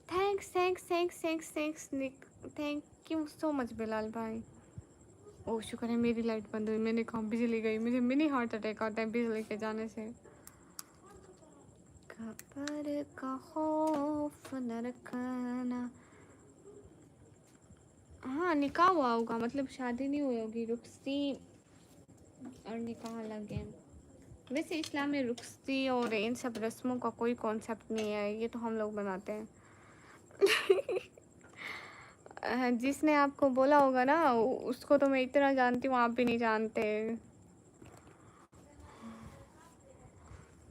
Thanks thanks thanks thanks thanks thank you so much Bilal भाई। ओह शुक्र है मेरी लाइट बंद हुई, मैंने कहा बिजली गई, मुझे मिनी हार्ट अटैक आता है बिजली के जाने से। खबर का खौफ न रखना। हाँ निकाह हुआ होगा, मतलब शादी नहीं हुई होगी, रुखसी और निकाह अलग है। वैसे इस्लाम में रुखसी और इन सब रस्मों का कोई कॉन्सेप्ट नहीं है, ये तो हम लोग बनाते हैं। जिसने आपको बोला होगा ना उसको तो मैं इतना जानती हूँ, आप भी नहीं जानते।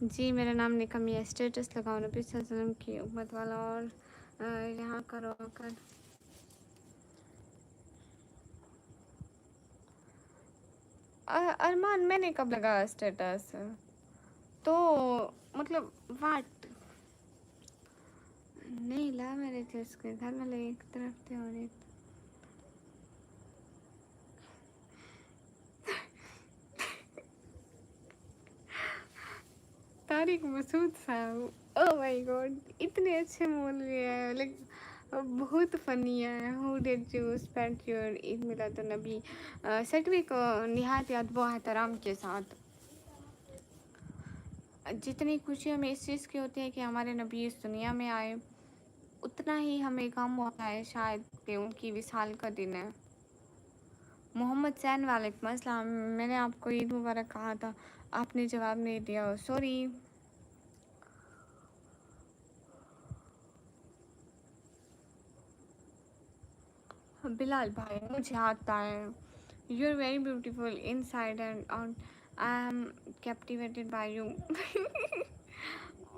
जी मेरा नाम निकमी है, स्टेटस लगाओ नबी सल्लल्लाहु की उम्मत वाला और यहाँ करो कर। अरमान मैंने कब लगाया स्टेटस? तो मतलब वाट नहीं जहाँ मैं रहती हूँ उसके घर वाले एक तरफ थे और एक तारिक मसूद साहब। ओह माय गॉड, इतने अच्छे मौलवी हैं, लाइक बहुत फनी है। Who did you spend your Eid Milad Nabi सटवी को निहायत अदब व एहतराम के साथ। जितनी खुशी हमें इस चीज़ की होती है कि हमारे नबी इस दुनिया में आए, उतना ही हमें गम होता है शायद कि उनकी विसाल का दिन है। मोहम्मद सैन वालेकुम अस्सलाम, मैंने आपको ईद मुबारक कहा था, आपने जवाब नहीं दिया, सॉरी। बिलाल भाई मुझे आता है। You are very beautiful inside and out, I am captivated by you.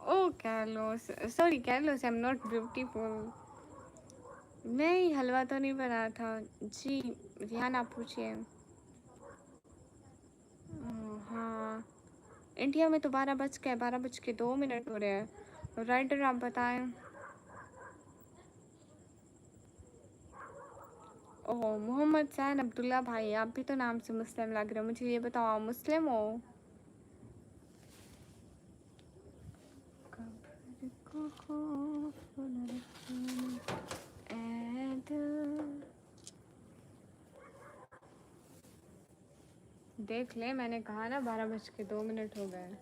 Oh Carlos, sorry Carlos, I am not beautiful. नहीं, हलवा तो नहीं बना था जी। रिहान आप पूछिए। हाँ, इंडिया में तो 12:02 हो रहे हैं। राइटर आप बताएं। ओह मोहम्मद सैन अब्दुल्ला भाई, आप भी तो नाम से मुस्लिम लग रहे हो, मुझे ये बताओ आप मुस्लिम हो? देख ले, मैंने कहा ना 12:02 हो गए।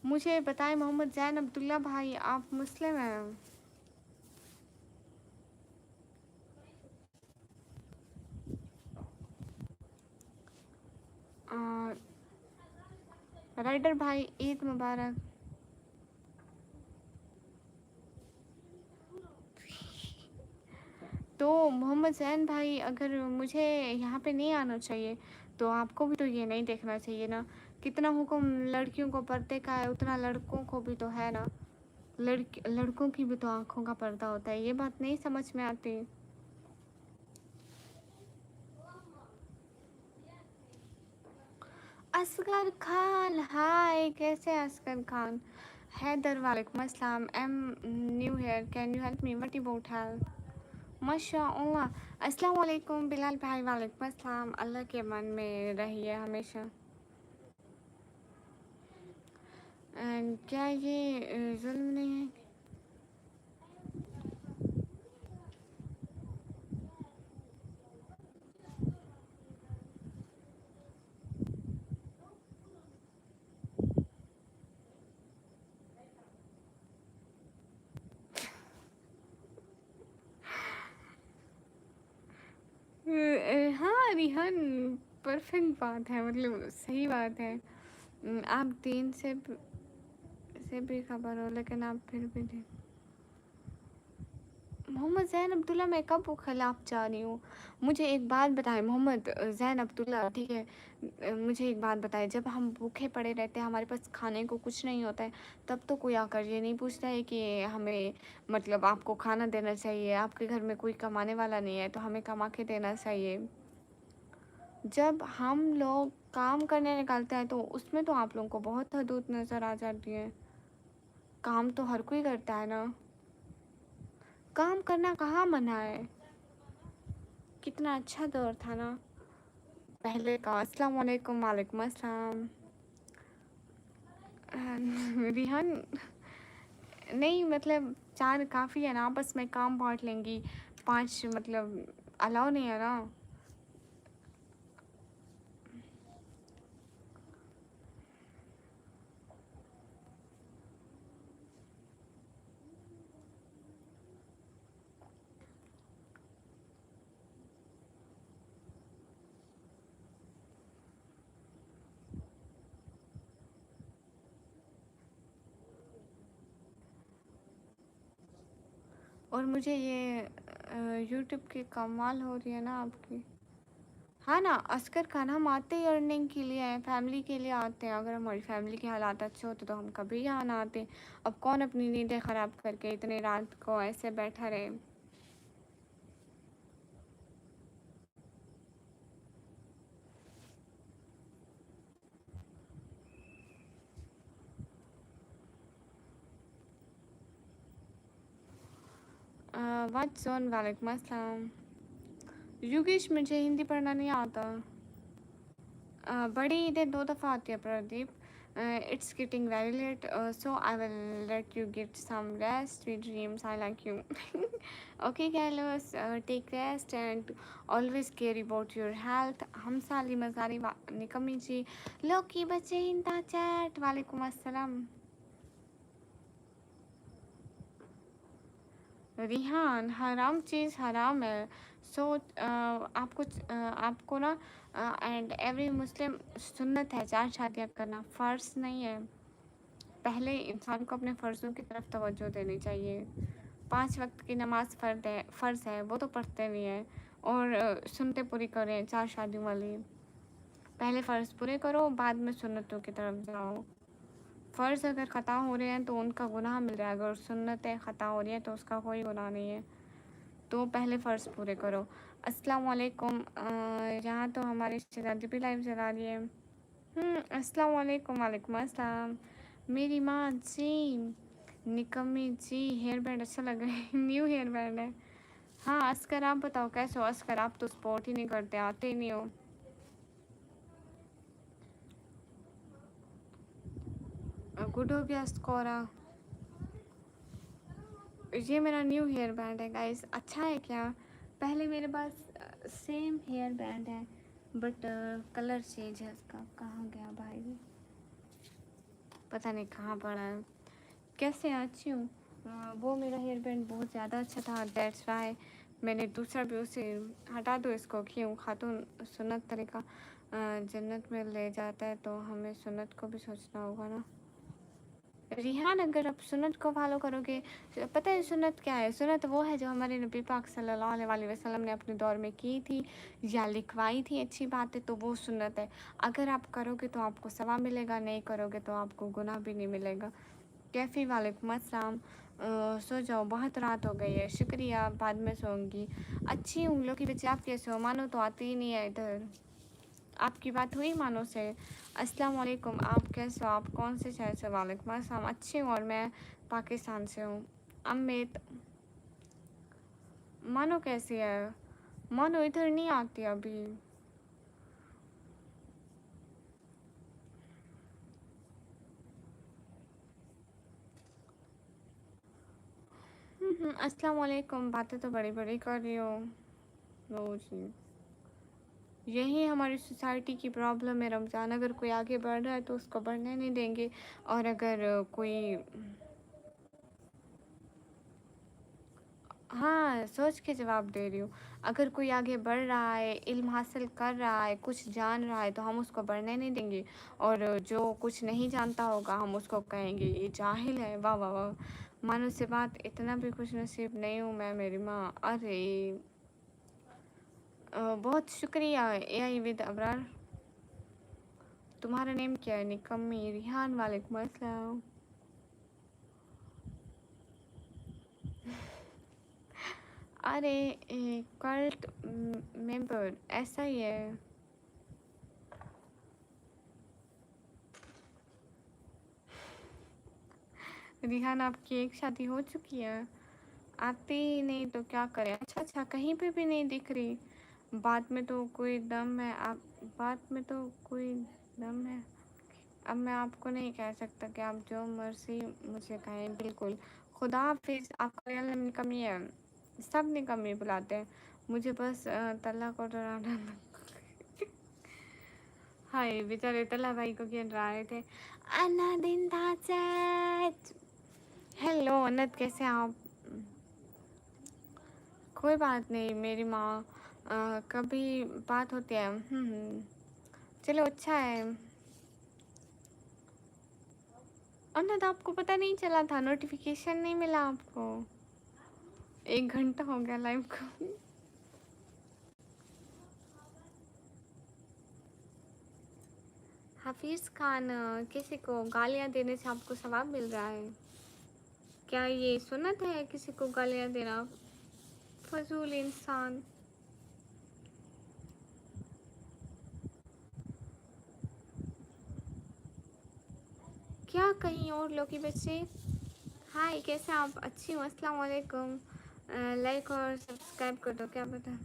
मुझे बताएं मोहम्मद जैन अब्दुल्ला भाई, आप मुस्लिम हैं? राइडर भाई ईद मुबारक। तो मोहम्मद जैन भाई, अगर मुझे यहाँ पे नहीं आना चाहिए तो आपको भी तो ये नहीं देखना चाहिए ना, कितना हुक्म लड़कियों को पर्दे का है उतना लड़कों को भी तो है ना। लड़कों की भी तो आंखों का पर्दा होता है, ये बात नहीं समझ में आती। असगर खान हाय, कैसे असगर खान? हैदर वालेकुम अस्सलाम, am new here, can you help me, what about help? माशाअल्लाह, अस्सलाम वालेकुम बिलाल भाई, वालेकुम अस्सलाम, अल्लाह के मन में रहिए हमेशा। एंड क्या ये जुल्म नहीं है? हाँ रिहान, परफेक्ट बात है, मतलब सही बात है। आप दीन से भी खबर हो लेकिन आप फिर भी नहीं। मोहम्मद ज़ैन अब्दुल्ला, मैं कब खिलाफ जा रही हूँ? मुझे एक बात बताएं मोहम्मद ज़ैन अब्दुल्ला, ठीक है, मुझे एक बात बताएं, जब हम भूखे पड़े रहते हैं, हमारे पास खाने को कुछ नहीं होता है, तब तो कोई आकर ये नहीं पूछता है कि हमें, मतलब आपको खाना देना चाहिए, आपके घर में कोई कमाने वाला नहीं है तो हमें कमा के देना चाहिए। जब हम लोग काम करने निकलते हैं तो उसमें तो आप लोगों को बहुत हदूद नज़र आ जाती है। काम तो हर कोई करता है ना, काम करना कहाँ मना है। कितना अच्छा दौर था ना पहले का। अस्सलाम वालेकुम, वालेकुम अस्सलाम। रिहान, नहीं मतलब 4 काफ़ी है ना, आपस में काम बांट लेंगी, 5 मतलब अलाउ नहीं है ना। और मुझे ये यूट्यूब की कमाल हो रही है ना आपकी। हाँ ना असगर खान, हम आते ही अर्निंग के लिए हैं, फैमिली के लिए आते हैं। अगर हमारी फैमिली के हालात अच्छे होते तो हम कभी यहाँ ना आते। अब कौन अपनी नींदें ख़राब करके इतने रात को ऐसे बैठा रहे। व्हाट जोन, वालेकुम अस्सलाम। योगेश, मुझे हिंदी पढ़ना नहीं आता। बड़ी ईदें 2 दफ़ा आती है Pradeep. It's getting very late, so I will let you get some rest. Sweet dreams, I like you. Okay, Carlos, take rest and always care about your health. हमसाली Mazari निकम्मी जी, लोकी बच्चे इंदा चैट, वालेकुम अस्सलाम। रिहान, हराम चीज़ हराम है। सो आपको ना एंड एवरी मुस्लिम सुन्नत है 4 शादियाँ करना, फ़र्ज़ नहीं है। पहले इंसान को अपने फ़र्ज़ों की तरफ तवज्जो देनी चाहिए। 5 वक्त की नमाज़ फ़र्ज़ है, वो तो पढ़ते नहीं हैं। और सुन्नतें पूरी करें 4 शादियों वाली। पहले फ़र्ज़ पूरे करो, बाद में सुन्नतों की तरफ जाओ। फ़र्ज़ अगर ख़ता हो रहे हैं तो उनका गुनाह मिल रहा है, अगर सुन्नतें ख़ता हो रही हैं तो उसका कोई गुनाह नहीं है। तो पहले फ़र्ज़ पूरे करो। अस्सलाम वालेकुम। यहाँ तो हमारी शहज़ादी भी लाइव चला रही है। अस्सलाम वालेकुम। वालेकुम अस्सलाम। मेरी माँ जी, निकम्मी जी, हेयर बैंड अच्छा लग रहा है। न्यू हेयर बैंड है। हाँ अस्कर, आप बताओ कैसे हो? अस्कर, आप तो स्पोर्ट ही नहीं करते, आते ही नहीं हो। गुड हो गया स्कोरा। ये मेरा न्यू हेयर बैंड है गाइस। अच्छा है क्या? पहले मेरे पास सेम हेयर बैंड है, बट कलर चेंज है इसका। कहाँ गया भाई? पता नहीं कहाँ पड़ा है। कैसे अच्छी हूँ? वो मेरा हेयर बैंड बहुत ज़्यादा अच्छा था, दैट्स वाई मैंने दूसरा भी उसे हटा दो इसको। क्यों? खातून सुन्नत तरीका जन्नत में ले जाता है, तो हमें सुन्नत को भी सोचना होगा ना। रिहान, अगर आप सुन्नत को फॉलो करोगे, पता है सुन्नत क्या है? सुन्नत वो है जो हमारे नबी पाक सल्लल्लाहु अलैहि वसल्लम ने अपने दौर में की थी या लिखवाई थी। अच्छी बात है, तो वो सुन्नत है। अगर आप करोगे तो आपको सवाब मिलेगा, नहीं करोगे तो आपको गुनाह भी नहीं मिलेगा। कैफ़ी, वालेकुम अस्सलाम। सो जाओ, बहुत रात हो गई है। शुक्रिया, बाद में सोऊंगी। अच्छी हूँ लोग की बच्चे, आप कैसे हो? मानो तो आती ही नहीं है इधर। आपकी बात हुई मानो से? अस्सलाम वालेकुम, आप कैसे हो? आप कौन से शहर से? वालेकुम अस्सलाम। अच्छी हूँ और मैं पाकिस्तान से हूँ। अमित, मानो कैसी है? मानो इधर नहीं आती अभी। अस्सलाम वालेकुम। बातें तो बड़ी बड़ी कर रही हो रोज ही। यही हमारी सोसाइटी की प्रॉब्लम है रमज़ान। अगर कोई आगे बढ़ रहा है तो उसको बढ़ने नहीं देंगे, और अगर कोई हाँ सोच के जवाब दे रही हूँ। अगर कोई आगे बढ़ रहा है, इल्म हासिल कर रहा है, कुछ जान रहा है, तो हम उसको बढ़ने नहीं देंगे। और जो कुछ नहीं जानता होगा हम उसको कहेंगे ये जाहिल है। वाह वाह वाह, मानो से बात, इतना भी खुश नसीब नहीं हूँ मैं मेरी माँ। अरे बहुत शुक्रिया AI विद अबरार। तुम्हारा नेम क्या है? निकम्मी। रिहान, वालेकुम अस्सलाम। अरे कल्ट मेंबर ऐसा ही है। रिहान, आपकी एक शादी हो चुकी है? आती ही नहीं तो क्या करें? अच्छा अच्छा, कहीं पे भी नहीं दिख रही। बात में तो कोई दम है, आप बात में तो कोई दम है। अब मैं आपको नहीं कह सकता कि आप जो मर्जी मुझे कहें। बिल्कुल। खुदा हाफिज़। आपका रियल नेम निकम्मी है? सब निकम्मी बुलाते हैं मुझे, बस तल्ला को डराना। हाय बेचारे तल्ला भाई को क्यों डरा रहे थे? अन्ना दिन था चैट। हेलो अनत, कैसे हैं आप? कोई बात नहीं मेरी माँ, कभी बात होती है। चलो अच्छा है। अनंत, आपको पता नहीं चला था? नोटिफिकेशन नहीं मिला आपको? 1 घंटा हो गया लाइव को। हाफिज़ खान, किसी को गालियाँ देने से आपको सवाब मिल रहा है? क्या ये सुन्नत है किसी को गालियाँ देना? फजूल इंसान। क्या कहीं और लोग की बच्चे? हाय कैसे हैं आप? अच्छी हूँ, अस्सलाम वालेकुम। लाइक और सब्सक्राइब कर दो, क्या पता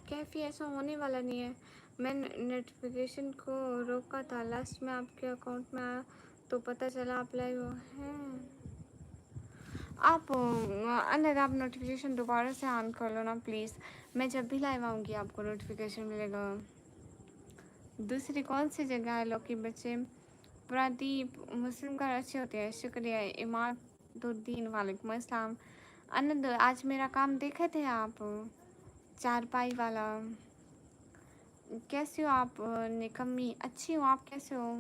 कैफी ऐसा होने वाला नहीं है। मैं नोटिफिकेशन को रोका था, लास्ट में आपके अकाउंट में आया तो पता चला आप लाइव हैं। आप अंदर आप नोटिफिकेशन दोबारा से ऑन कर लो ना प्लीज़। मैं जब भी लाइव आऊँगी आपको नोटिफिकेशन मिलेगा। दूसरी कौन सी जगह है लोग के बच्चे? प्रदीप मुस्लिम घर अच्छे होते हैं, शुक्रिया। इमादुद्दीन वालेकुम अस्सलाम। आनंद आज मेरा काम देखे थे आप, चारपाई वाला? कैसे हो आप? निकम्मी अच्छी हो, आप कैसे हो?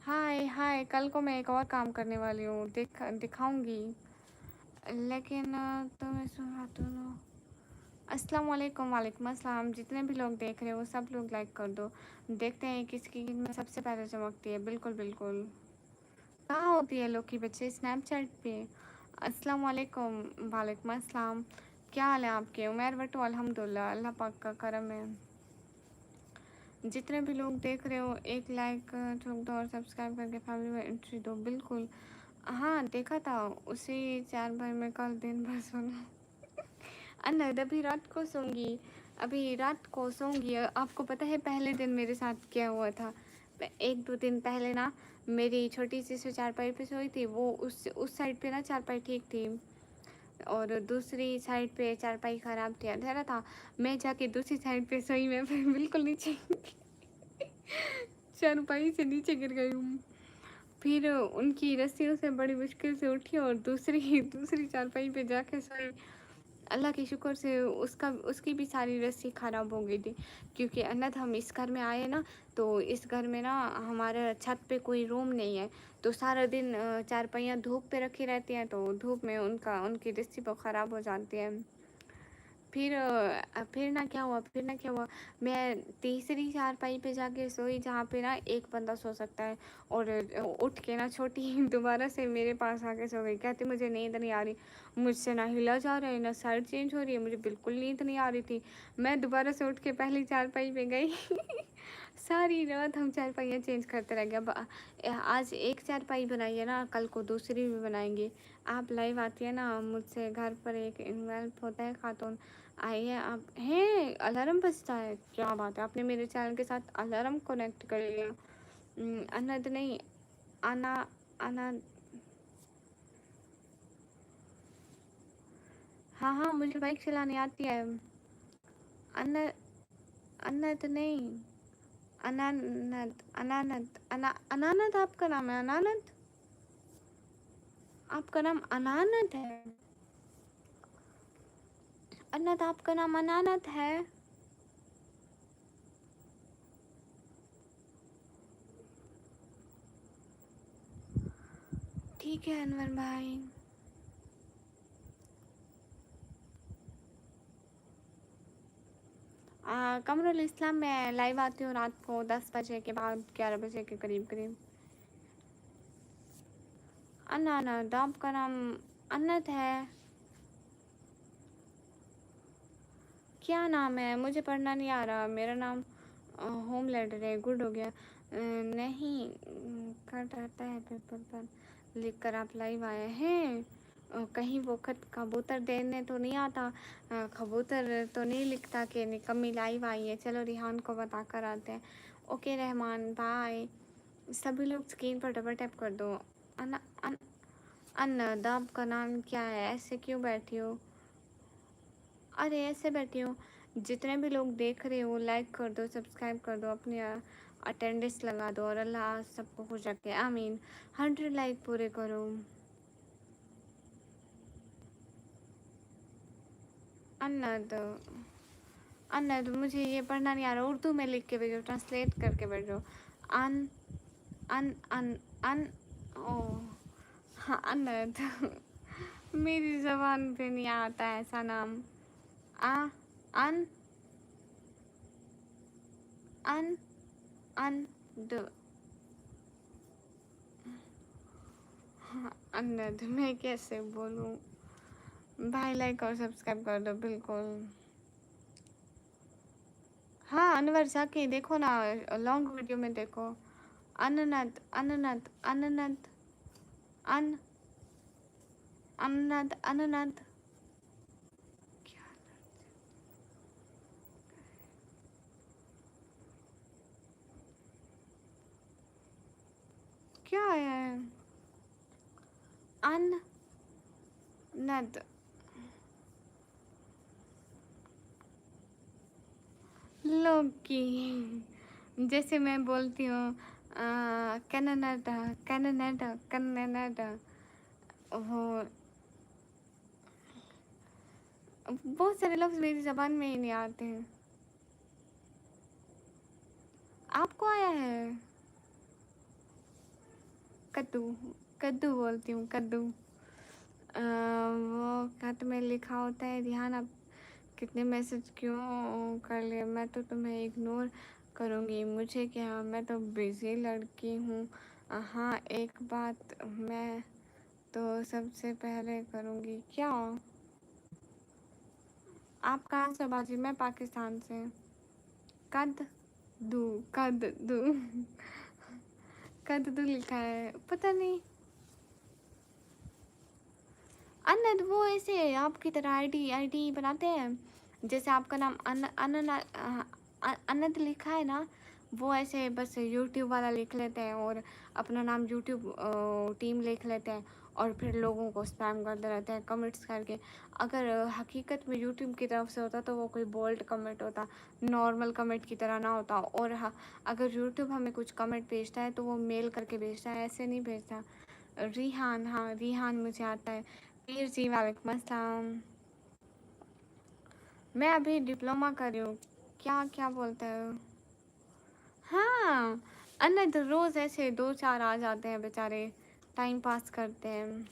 हाय हाय, कल को मैं एक और काम करने वाली हूँ, दिखाऊंगी, लेकिन तुम्हें सुना तो लो। अस्सलाम वालेकुम। वालेकुम अस्सलाम। जितने भी लोग देख रहे हो सब लोग लाइक कर दो, देखते हैं किसकी में सबसे पहले चमकती है। बिल्कुल बिल्कुल। कहाँ होती है लोग की बच्चे? स्नैपचैट पे। अस्सलाम वालेकुम। वालेकुम अस्सलाम। क्या हाल है आपके? उमर बटो अल्हम्दुलिल्लाह, अल्लाह पाक का करम है। जितने भी लोग देख रहे हो एक लाइक ठोक दो और सब्सक्राइब करके फैमिली में एंट्री दो। बिल्कुल। हाँ देखा था उसी 4 भाई में कल दिन भर सुना। अनद अभी रात को सोऊंगी, अभी रात को सोऊंगी। आपको पता है पहले दिन मेरे साथ क्या हुआ था? 1-2 दिन पहले ना मेरी छोटी सी चारपाई पे सोई थी, वो उस साइड पे ना चारपाई ठीक थी और दूसरी साइड पे चारपाई ख़राब थी, अंधेरा था। मैं जाके दूसरी साइड पे सोई, मैं बिल्कुल नीचे चारपाई से नीचे गिर गई हूँ। फिर उनकी रस्सियों से बड़ी मुश्किल से उठी और दूसरी दूसरी चारपाई पे जाके सोई। अल्लाह के शुक्र से उसकी भी सारी रस्सी ख़राब हो गई थी, क्योंकि अनद हम इस घर में आए ना, तो इस घर में ना हमारे छत पे कोई रूम नहीं है, तो सारा दिन चारपाइयाँ धूप पे रखी रहती हैं, तो धूप में उनकी रस्सी बहुत ख़राब हो जाती है। फिर ना क्या हुआ, मैं तीसरी चारपाई पे जाके सोई जहाँ पे ना एक बंदा सो सकता है, और उठ के ना छोटी दोबारा से मेरे पास आके सो गई। कहती मुझे नींद नहीं आ रही, मुझसे ना हिला जा रहा है ना साइड चेंज हो रही है, मुझे बिल्कुल नींद नहीं आ रही थी। मैं दोबारा से उठ के पहली चारपाई पे गई सारी रात हम चारपाइयाँ चेंज करते रह गए। आज एक चारपाई बनाई है ना, कल को दूसरी भी बनाएंगे। आप लाइव आती है ना मुझसे, घर पर एक इन्वेल्व होता है खातून, आइए आप हैं। अलार्म बजता है, क्या बात है, आपने मेरे चैनल के साथ अलार्म कनेक्ट कर लिया। अनद नहीं, अना अना हाँ हाँ मुझे बाइक चलानी आती है। अन अनद नहीं, अनानद अनानद अनानद आपका नाम है? अनानद आपका नाम अनानद है? अनद आपका नाम अनानद है? ठीक है अनवर भाई। कमरुल इस्लाम में लाइव आती हूँ रात को 10 बजे के बाद, 11 बजे के करीब करीब। अनानद आपका नाम अनद है? क्या नाम है? मुझे पढ़ना नहीं आ रहा। मेरा नाम होम लेटर है। गुड हो गया। नहीं कट आता है पेपर पर लिख कर आप लाइव आए हैं। कहीं वो खत कबूतर देने तो नहीं आता? कबूतर तो नहीं लिखता कि निकम्मी लाइव आई है। चलो रिहान को बता कर आते हैं। Okay Rahman bye. सभी लोग स्क्रीन पर डबल टैप कर दो। अन अन अन आपका नाम क्या है? ऐसे क्यों बैठी हो? अरे ऐसे बैठी हूँ। जितने भी लोग देख रहे हो लाइक कर दो, सब्सक्राइब कर दो, अपने अटेंडेंस लगा दो, और अल्लाह सबको खुश रखे, आमीन। 100 लाइक पूरे करो। अन्नद अन्नद मुझे ये पढ़ना नहीं आ रहा, उर्दू में लिख के भेजो, ट्रांसलेट करके भेजो। अन अन अन अन ओ हाँ अन्नद मेरी ज़बान पे नहीं आता ऐसा नाम। आ अन अन अन द अन्नद मैं कैसे बोलूँ? भाई लाइक और सब्सक्राइब कर दो बिल्कुल। हाँ अनवर जाके देखो ना, लॉन्ग वीडियो में देखो। अननद अननद अननद अन अननद अननद क्या है अननद लोकी जैसे मैं बोलती हूँ कनाडा कनाडा कनाडा वो बहुत सारे लफ्ज़ मेरी ज़बान में ही नहीं आते हैं। आपको आया है? कद्दू कद्दू बोलती हूँ कद्दू। वो खत में लिखा होता है ध्यान आप कितने मैसेज क्यों कर लिए, मैं तो तुम्हें इग्नोर करूँगी, मुझे क्या, मैं तो बिज़ी लड़की हूँ। हाँ एक बात मैं तो सबसे पहले करूँगी। क्या आप कहाँ से बाजी? मैं पाकिस्तान से। कद्दू कद्दू कद्दू लिखा है, पता नहीं। अनद वो ऐसे आपकी तरह आईडी बनाते हैं, जैसे आपका नाम अनद लिखा है ना, वो ऐसे बस यूट्यूब वाला लिख लेते हैं और अपना नाम यूट्यूब टीम लिख लेते हैं और फिर लोगों को स्पैम करते रहते हैं कमेंट्स करके। अगर हकीकत में यूट्यूब की तरफ से होता तो वो कोई बोल्ड कमेंट होता, नॉर्मल कमेंट की तरह ना होता। और अगर यूट्यूब हमें कुछ कमेंट भेजता है तो वो मेल करके भेजता है, ऐसे नहीं भेजता। रिहान, हाँ रिहान मुझे आता है। पीर जी वालेकुम अस्सलाम। मैं अभी डिप्लोमा कर रही हूँ। क्या क्या बोलते हो? हाँ अनद रोज़ ऐसे 2-4 आ जाते हैं बेचारे, टाइम पास करते हैं।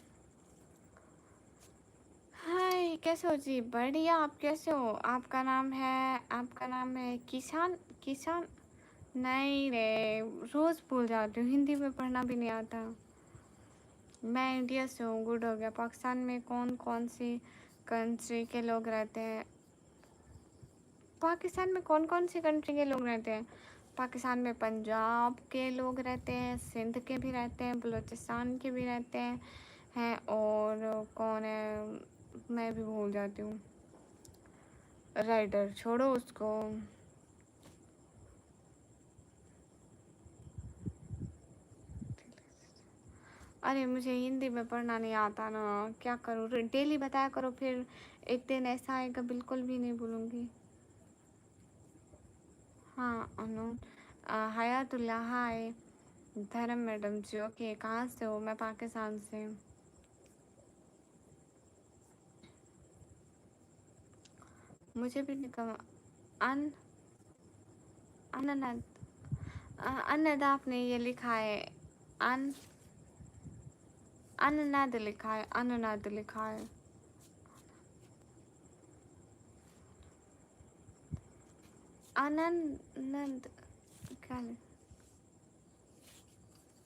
हाय कैसे हो जी? बढ़िया, आप कैसे हो? आपका नाम है किसान किसान? नहीं रे, रोज़ भूल जाती हूँ, हिंदी में पढ़ना भी नहीं आता। मैं इंडिया से हूँ। गुड हो गया। पाकिस्तान में कौन कौन सी कंट्री के लोग रहते हैं? पाकिस्तान में कौन कौन सी कंट्री के लोग रहते हैं? पाकिस्तान में पंजाब के लोग रहते हैं, सिंध के भी रहते हैं, बलूचिस्तान के भी रहते हैं और कौन है, मैं भी भूल जाती हूँ। राइडर छोड़ो उसको। अरे मुझे हिंदी में पढ़ना नहीं आता ना, क्या करूँ? डेली बताया करो, फिर एक दिन ऐसा आएगा बिल्कुल भी नहीं भूलूंगी। हाँ अनु हयातुल्ला, हाय। धर्म मैडम जी, ओके। कहाँ से हो? मैं पाकिस्तान से। मुझे भी निकल अन अननद अननद आपने ये लिखा है, अन अननद लिखा है, अननद लिखा है। अननद क्या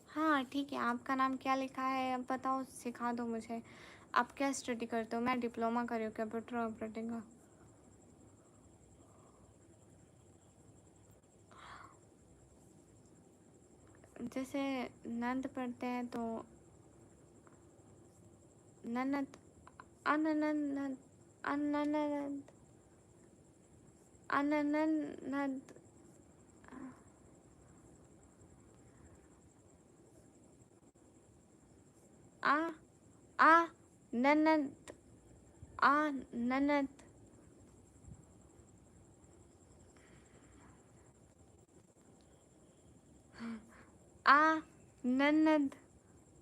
हाँ ठीक है, आपका नाम क्या लिखा है अब बताओ, सिखा दो मुझे। आप क्या स्टडी करते हो? मैं डिप्लोमा कर रही हूँ कंप्यूटर ऑपरेटिंग का। जैसे नंद पढ़ते हैं तो ननद अननद अननद अननद आ आ ननद आ ननद आ ननद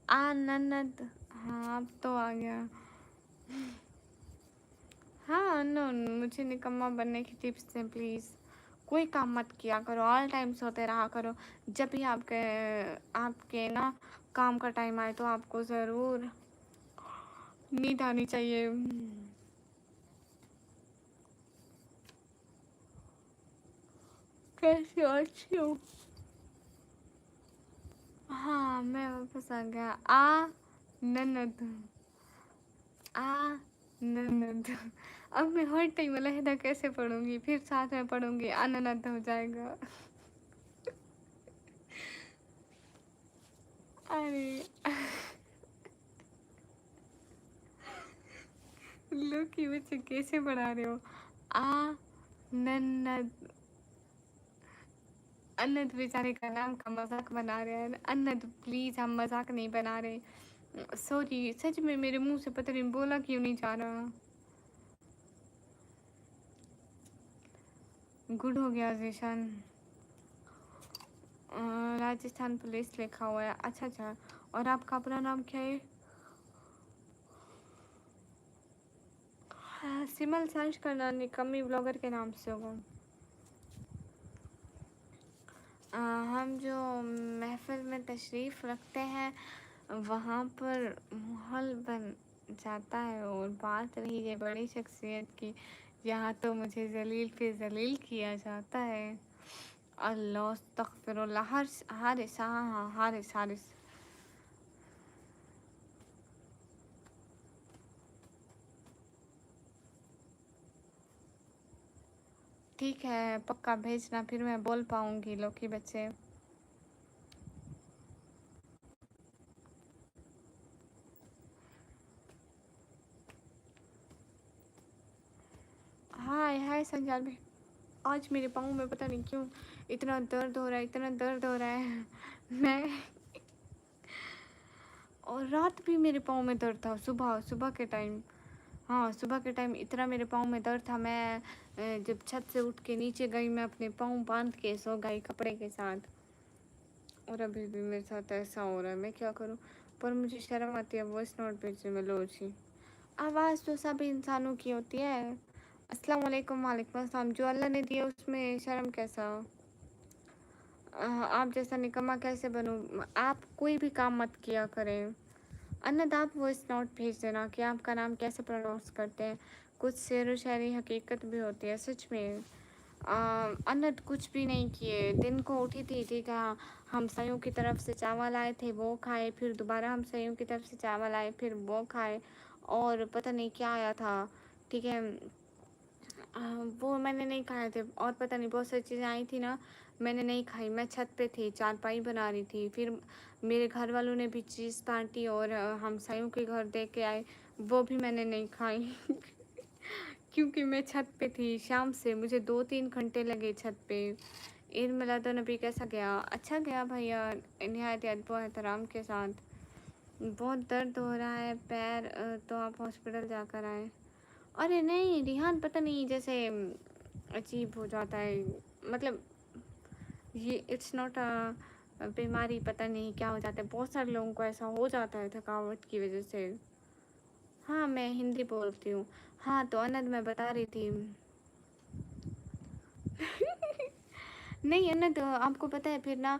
आ ननद। हाँ अब तो आ गया। हाँ नो, मुझे निकम्मा बनने की टिप्स दें प्लीज़। कोई काम मत किया करो, ऑल टाइम सोते रहा करो। जब भी आपके आपके ना काम का टाइम आए तो आपको ज़रूर नींद आनी चाहिए। कैसी हो? अच्छी हूँ। हाँ मैं वापस आ गया। आ ननद आ ननद। अब मैं हर टाइम अलहदा कैसे पढ़ूंगी, फिर साथ में पढ़ूंगी, अननद हो जाएगा। अरे लोग की बच्चे कैसे पढ़ा रहे हो? आ नन्नद अन्नद बेचारे का नाम का मजाक बना रहे हैं। अन्नद प्लीज, हम मजाक नहीं बना रहे। सॉरी, सच में मेरे मुंह से पता नहीं बोला क्यों नहीं जा रहा। गुड हो गया जीशन। राजस्थान पुलिस लिखा हुआ है। अच्छा अच्छा, और आपका अपना नाम क्या है? हाँ, सिमल सर्च करना, निकम्मी ब्लॉगर के नाम से होगा। हम जो महफिल में तशरीफ़ रखते हैं वहाँ पर माहौल बन जाता है। और बात रही है बड़ी शख्सियत की, यहाँ तो मुझे जलील पे जलील किया जाता है। अल्लाह अस्तगफिरुल्लाह। हारिस, हाँ हाँ, हारिस हारिस। ठीक है, पक्का भेजना, फिर मैं बोल पाऊँगी लोकी बच्चे। हाय हाय संजाल भाई। आज मेरे पाँव में पता नहीं क्यों इतना दर्द हो रहा है, इतना दर्द हो रहा है। मैं और रात भी मेरे पाँव में दर्द था, सुबह सुबह के टाइम। हाँ, सुबह के टाइम इतना मेरे पाँव में दर्द था। मैं जब छत से उठ के नीचे गई, मैं अपने पाँव बांध के सो गई कपड़े के साथ। और अभी भी मेरे साथ ऐसा हो रहा है, मैं क्या करूँ? पर मुझे शर्म आती है वॉइस नोट भेजने में। लो जी, आवाज़ तो सभी इंसानों की होती है। अस्सलाम वालेकुम। वालेकुम अस्सलाम। जो अल्लाह ने दिया उसमें शर्म कैसा? आप जैसा निकम्मा कैसे बनूं? आप कोई भी काम मत किया करें। अन्नत, आप वॉइस नोट भेज देना कि आपका नाम कैसे प्रोनाउंस करते हैं। कुछ शेर व शायरी हकीकत भी होती है सच में। अन्नत कुछ भी नहीं किए, दिन को उठी थी, ठीक है, हमसायों की तरफ से चावल आए थे वो खाए, फिर दोबारा हमसायों की तरफ से चावल आए, फिर वो खाए, और पता नहीं क्या आया था, ठीक है, वो मैंने नहीं खाए थे। और पता नहीं बहुत सारी चीज़ें आई थी ना, मैंने नहीं खाई। मैं छत पे थी, चारपाई बना रही थी। फिर मेरे घर वालों ने भी चीज़ बांटी और हमसायों के घर दे के आए, वो भी मैंने नहीं खाई। क्योंकि मैं छत पे थी। शाम से मुझे 2-3 घंटे लगे छत पे। ईद मिलादुन्नबी कैसा गया? अच्छा गया भैया, नहायत अदब एहतराम के साथ। बहुत दर्द हो रहा है पैर, तो आप हॉस्पिटल जाकर आए। अरे नहीं रिहान, पता नहीं जैसे अजीब हो जाता है, मतलब ये इट्स नॉट अ बीमारी, पता नहीं क्या हो जाता है, बहुत सारे लोगों को ऐसा हो जाता है थकावट की वजह से। हाँ, मैं हिंदी बोलती हूँ। हाँ, तो अनद मैं बता रही थी। नहीं अनद, आपको पता है फिर ना,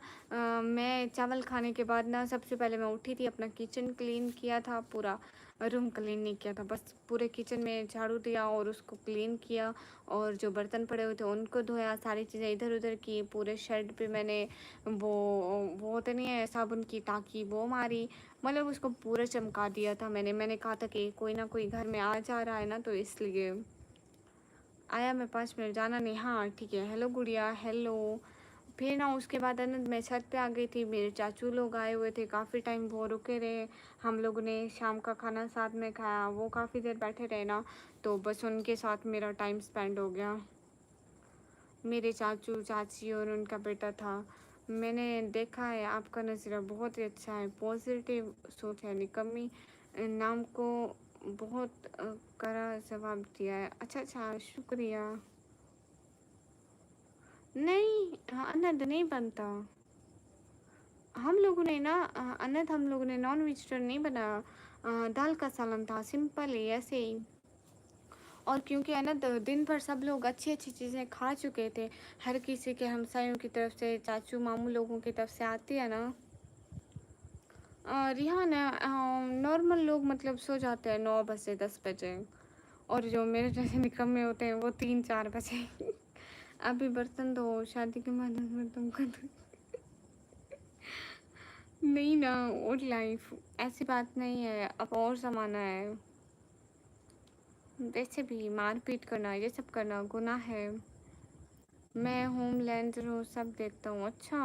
मैं चावल खाने के बाद ना सबसे पहले मैं उठी थी, अपना किचन क्लीन किया था, पूरा रूम क्लीन नहीं किया था, बस पूरे किचन में झाड़ू दिया और उसको क्लीन किया। और जो बर्तन पड़े हुए थे उनको धोया, सारी चीज़ें इधर उधर की, पूरे शेड पे मैंने वो वो होते नहीं है साबुन की टाँकी, वो मारी, मतलब उसको पूरा चमका दिया था। मैंने कहा था कि कोई ना कोई घर में आ जा रहा है ना, तो इसलिए आया। मैं 5 मिनट, जाना नहीं। हाँ ठीक है, हेलो गुड़िया, हेलो। फिर ना उसके बाद है ना मैं छत पे आ गई थी, मेरे चाचू लोग आए हुए थे, काफ़ी टाइम वो रुके रहे। हम लोगों ने शाम का खाना साथ में खाया, वो काफ़ी देर बैठे रहे ना, तो बस उनके साथ मेरा टाइम स्पेंड हो गया। मेरे चाचू चाची और उनका बेटा था। मैंने देखा है आपका नज़रिया बहुत ही अच्छा है, पॉजिटिव सोच है। निकम्मी नाम को बहुत कड़ा जवाब दिया है। अच्छा अच्छा, शुक्रिया। नहीं, हाँ, अनद नहीं बनता। हम लोगों ने ना अनद, हम लोगों ने नॉन वेजिटेरियन नहीं बनाया। दाल का सालन था, सिंपल ही ऐसे ही। और क्योंकि अनद दिन भर सब लोग अच्छी अच्छी चीज़ें खा चुके थे, हर किसी के हमसायों की तरफ से, चाचू मामू लोगों की तरफ से आती है ना। रिहान, नॉर्मल लोग मतलब सो जाते हैं 9 बजे 10 बजे, और जो मेरे जैसे निकम्मे होते हैं वो 3-4 बजे। अभी बर्तन धो, शादी के बाद में तुमको नहीं ना, और लाइफ ऐसी बात नहीं है, अब और ज़माना है। वैसे भी मारपीट करना, ये सब करना गुनाह है। मैं होम लेंडर हूँ, सब देखता हूँ। अच्छा,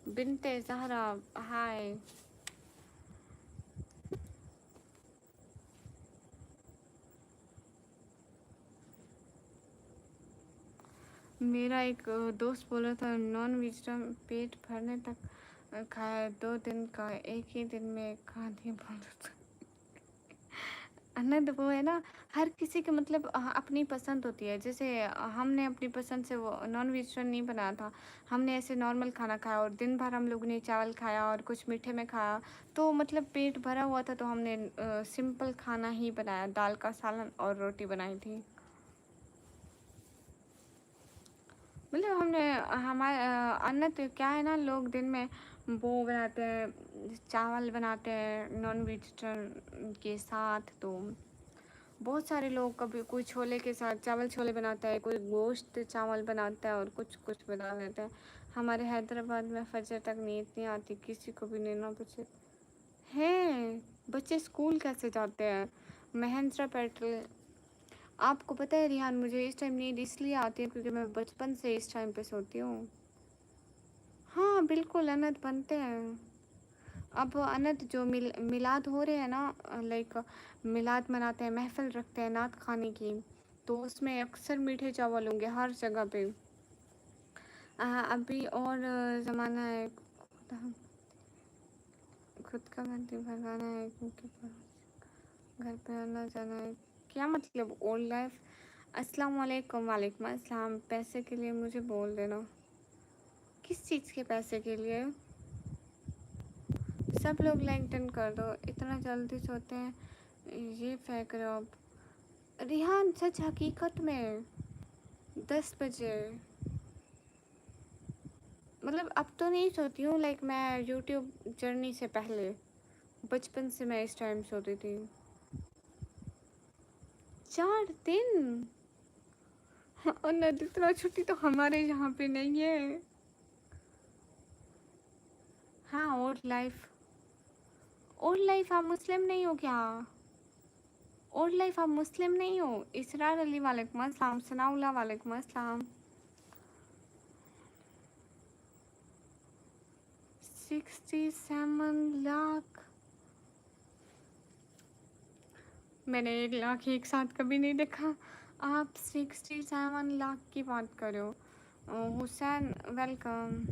बिनते ज़हरा हाय। मेरा एक दोस्त बोला था नॉन वेजिटेरियन पेट भरने तक खाया, 2 दिन का एक ही दिन में खा दिया बोला था। अनंत वो है ना, हर किसी की मतलब अपनी पसंद होती है। जैसे हमने अपनी पसंद से वो नॉन वेजिटेरियन नहीं बनाया था, हमने ऐसे नॉर्मल खाना खाया और दिन भर हम लोग ने चावल खाया और कुछ मीठे में खाया, तो मतलब पेट भरा हुआ था, तो हमने सिंपल खाना ही बनाया, दाल का सालन और रोटी बनाई थी। मतलब हमने हमारे अन्न तो क्या है ना, लोग दिन में वो बनाते हैं, चावल बनाते हैं नॉन वेजिटेरियन के साथ, तो बहुत सारे लोग कभी कोई छोले के साथ चावल छोले बनाता है, कोई गोश्त चावल बनाता है और कुछ कुछ बना लेता है। हमारे हैदराबाद में फजर तक नींद नहीं आती, किसी को भी नहीं ना बच्चे हैं। बच्चे स्कूल कैसे जाते हैं? महेंद्रा पेट्रोल। आपको पता है रिहान, मुझे इस टाइम नींद इसलिए आती है क्योंकि मैं बचपन से इस टाइम पे सोती हूँ। हाँ बिल्कुल, अनद बनते हैं। अब अनद जो मिलाद हो रहे हैं ना, लाइक मिलाद मनाते हैं, महफिल रखते हैं नात खाने की, तो उसमें अक्सर मीठे चावल होंगे हर जगह पे। अभी और ज़माना है, खुद का गलती भगाना है क्योंकि घर पे आना जाना है। क्या मतलब ओल्ड लाइफ? अस्सलाम वालेकुम। वालेकुम अस्सलाम। पैसे के लिए मुझे बोल देना। किस चीज़ के पैसे के लिए? सब लोग लाइक डन कर दो, इतना जल्दी सोते हैं ये फेंक रहे हो आप। रिहान सच हकीकत में 10 बजे, मतलब अब तो नहीं सोती हूँ, लाइक मैं यूट्यूब जर्नी से पहले बचपन से मैं इस टाइम सोती थी। 4 दिन? और न इतना छुट्टी तो हमारे यहाँ पे नहीं है। हाँ ओल्ड लाइफ। ओल्ड लाइफ आप मुस्लिम नहीं हो क्या? ओल्ड लाइफ आप मुस्लिम नहीं हो? इसरार अली वालेकुम अस्सलाम, सनाउल्लाह वालेकुम अस्सलाम। 67 लाख? मैंने 1 लाख एक साथ कभी नहीं देखा। आप 67 लाख की बात कर रहे हो। हुसैन वेलकम।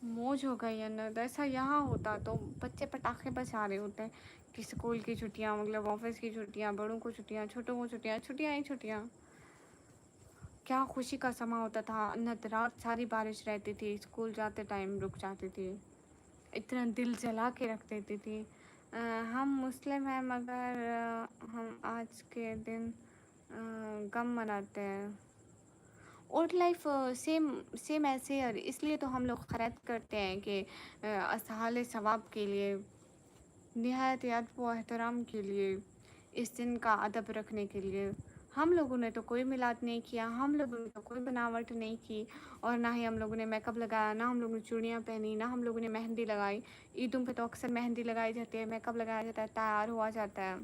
मौज हो गई अंदर। ऐसा यहाँ होता तो बच्चे पटाखे बजा रहे होते हैं कि स्कूल की छुट्टियाँ, मतलब ऑफिस की छुट्टियाँ, बड़ों को छुट्टियाँ, छोटों को छुट्टियाँ, छुट्टियाँ ही छुट्टियाँ। क्या खुशी का समा होता था। अन्नत रात सारी बारिश रहती थी, स्कूल जाते टाइम रुक जाती थी, इतना दिल जला के रख देती थी। हम मुस्लिम हैं मगर हम आज के दिन गम मनाते हैं। ओल्ड लाइफ सेम सेम ऐसे, और इसलिए तो हम लोग खैरात करते हैं कि असहाल सवाब के लिए, निहायत याद व एहतराम के लिए, इस दिन का अदब रखने के लिए। हम लोगों ने तो कोई मिलाद नहीं किया, हम लोगों ने तो कोई बनावट नहीं की, और ना ही हम लोगों ने मेकअप लगाया, ना हम लोगों ने चूड़ियाँ पहनी, ना हम लोगों ने मेहंदी लगाई। ईदों पे तो अक्सर मेहंदी लगाई जाती है, मेकअप लगाया जाता है, तैयार हुआ जाता है।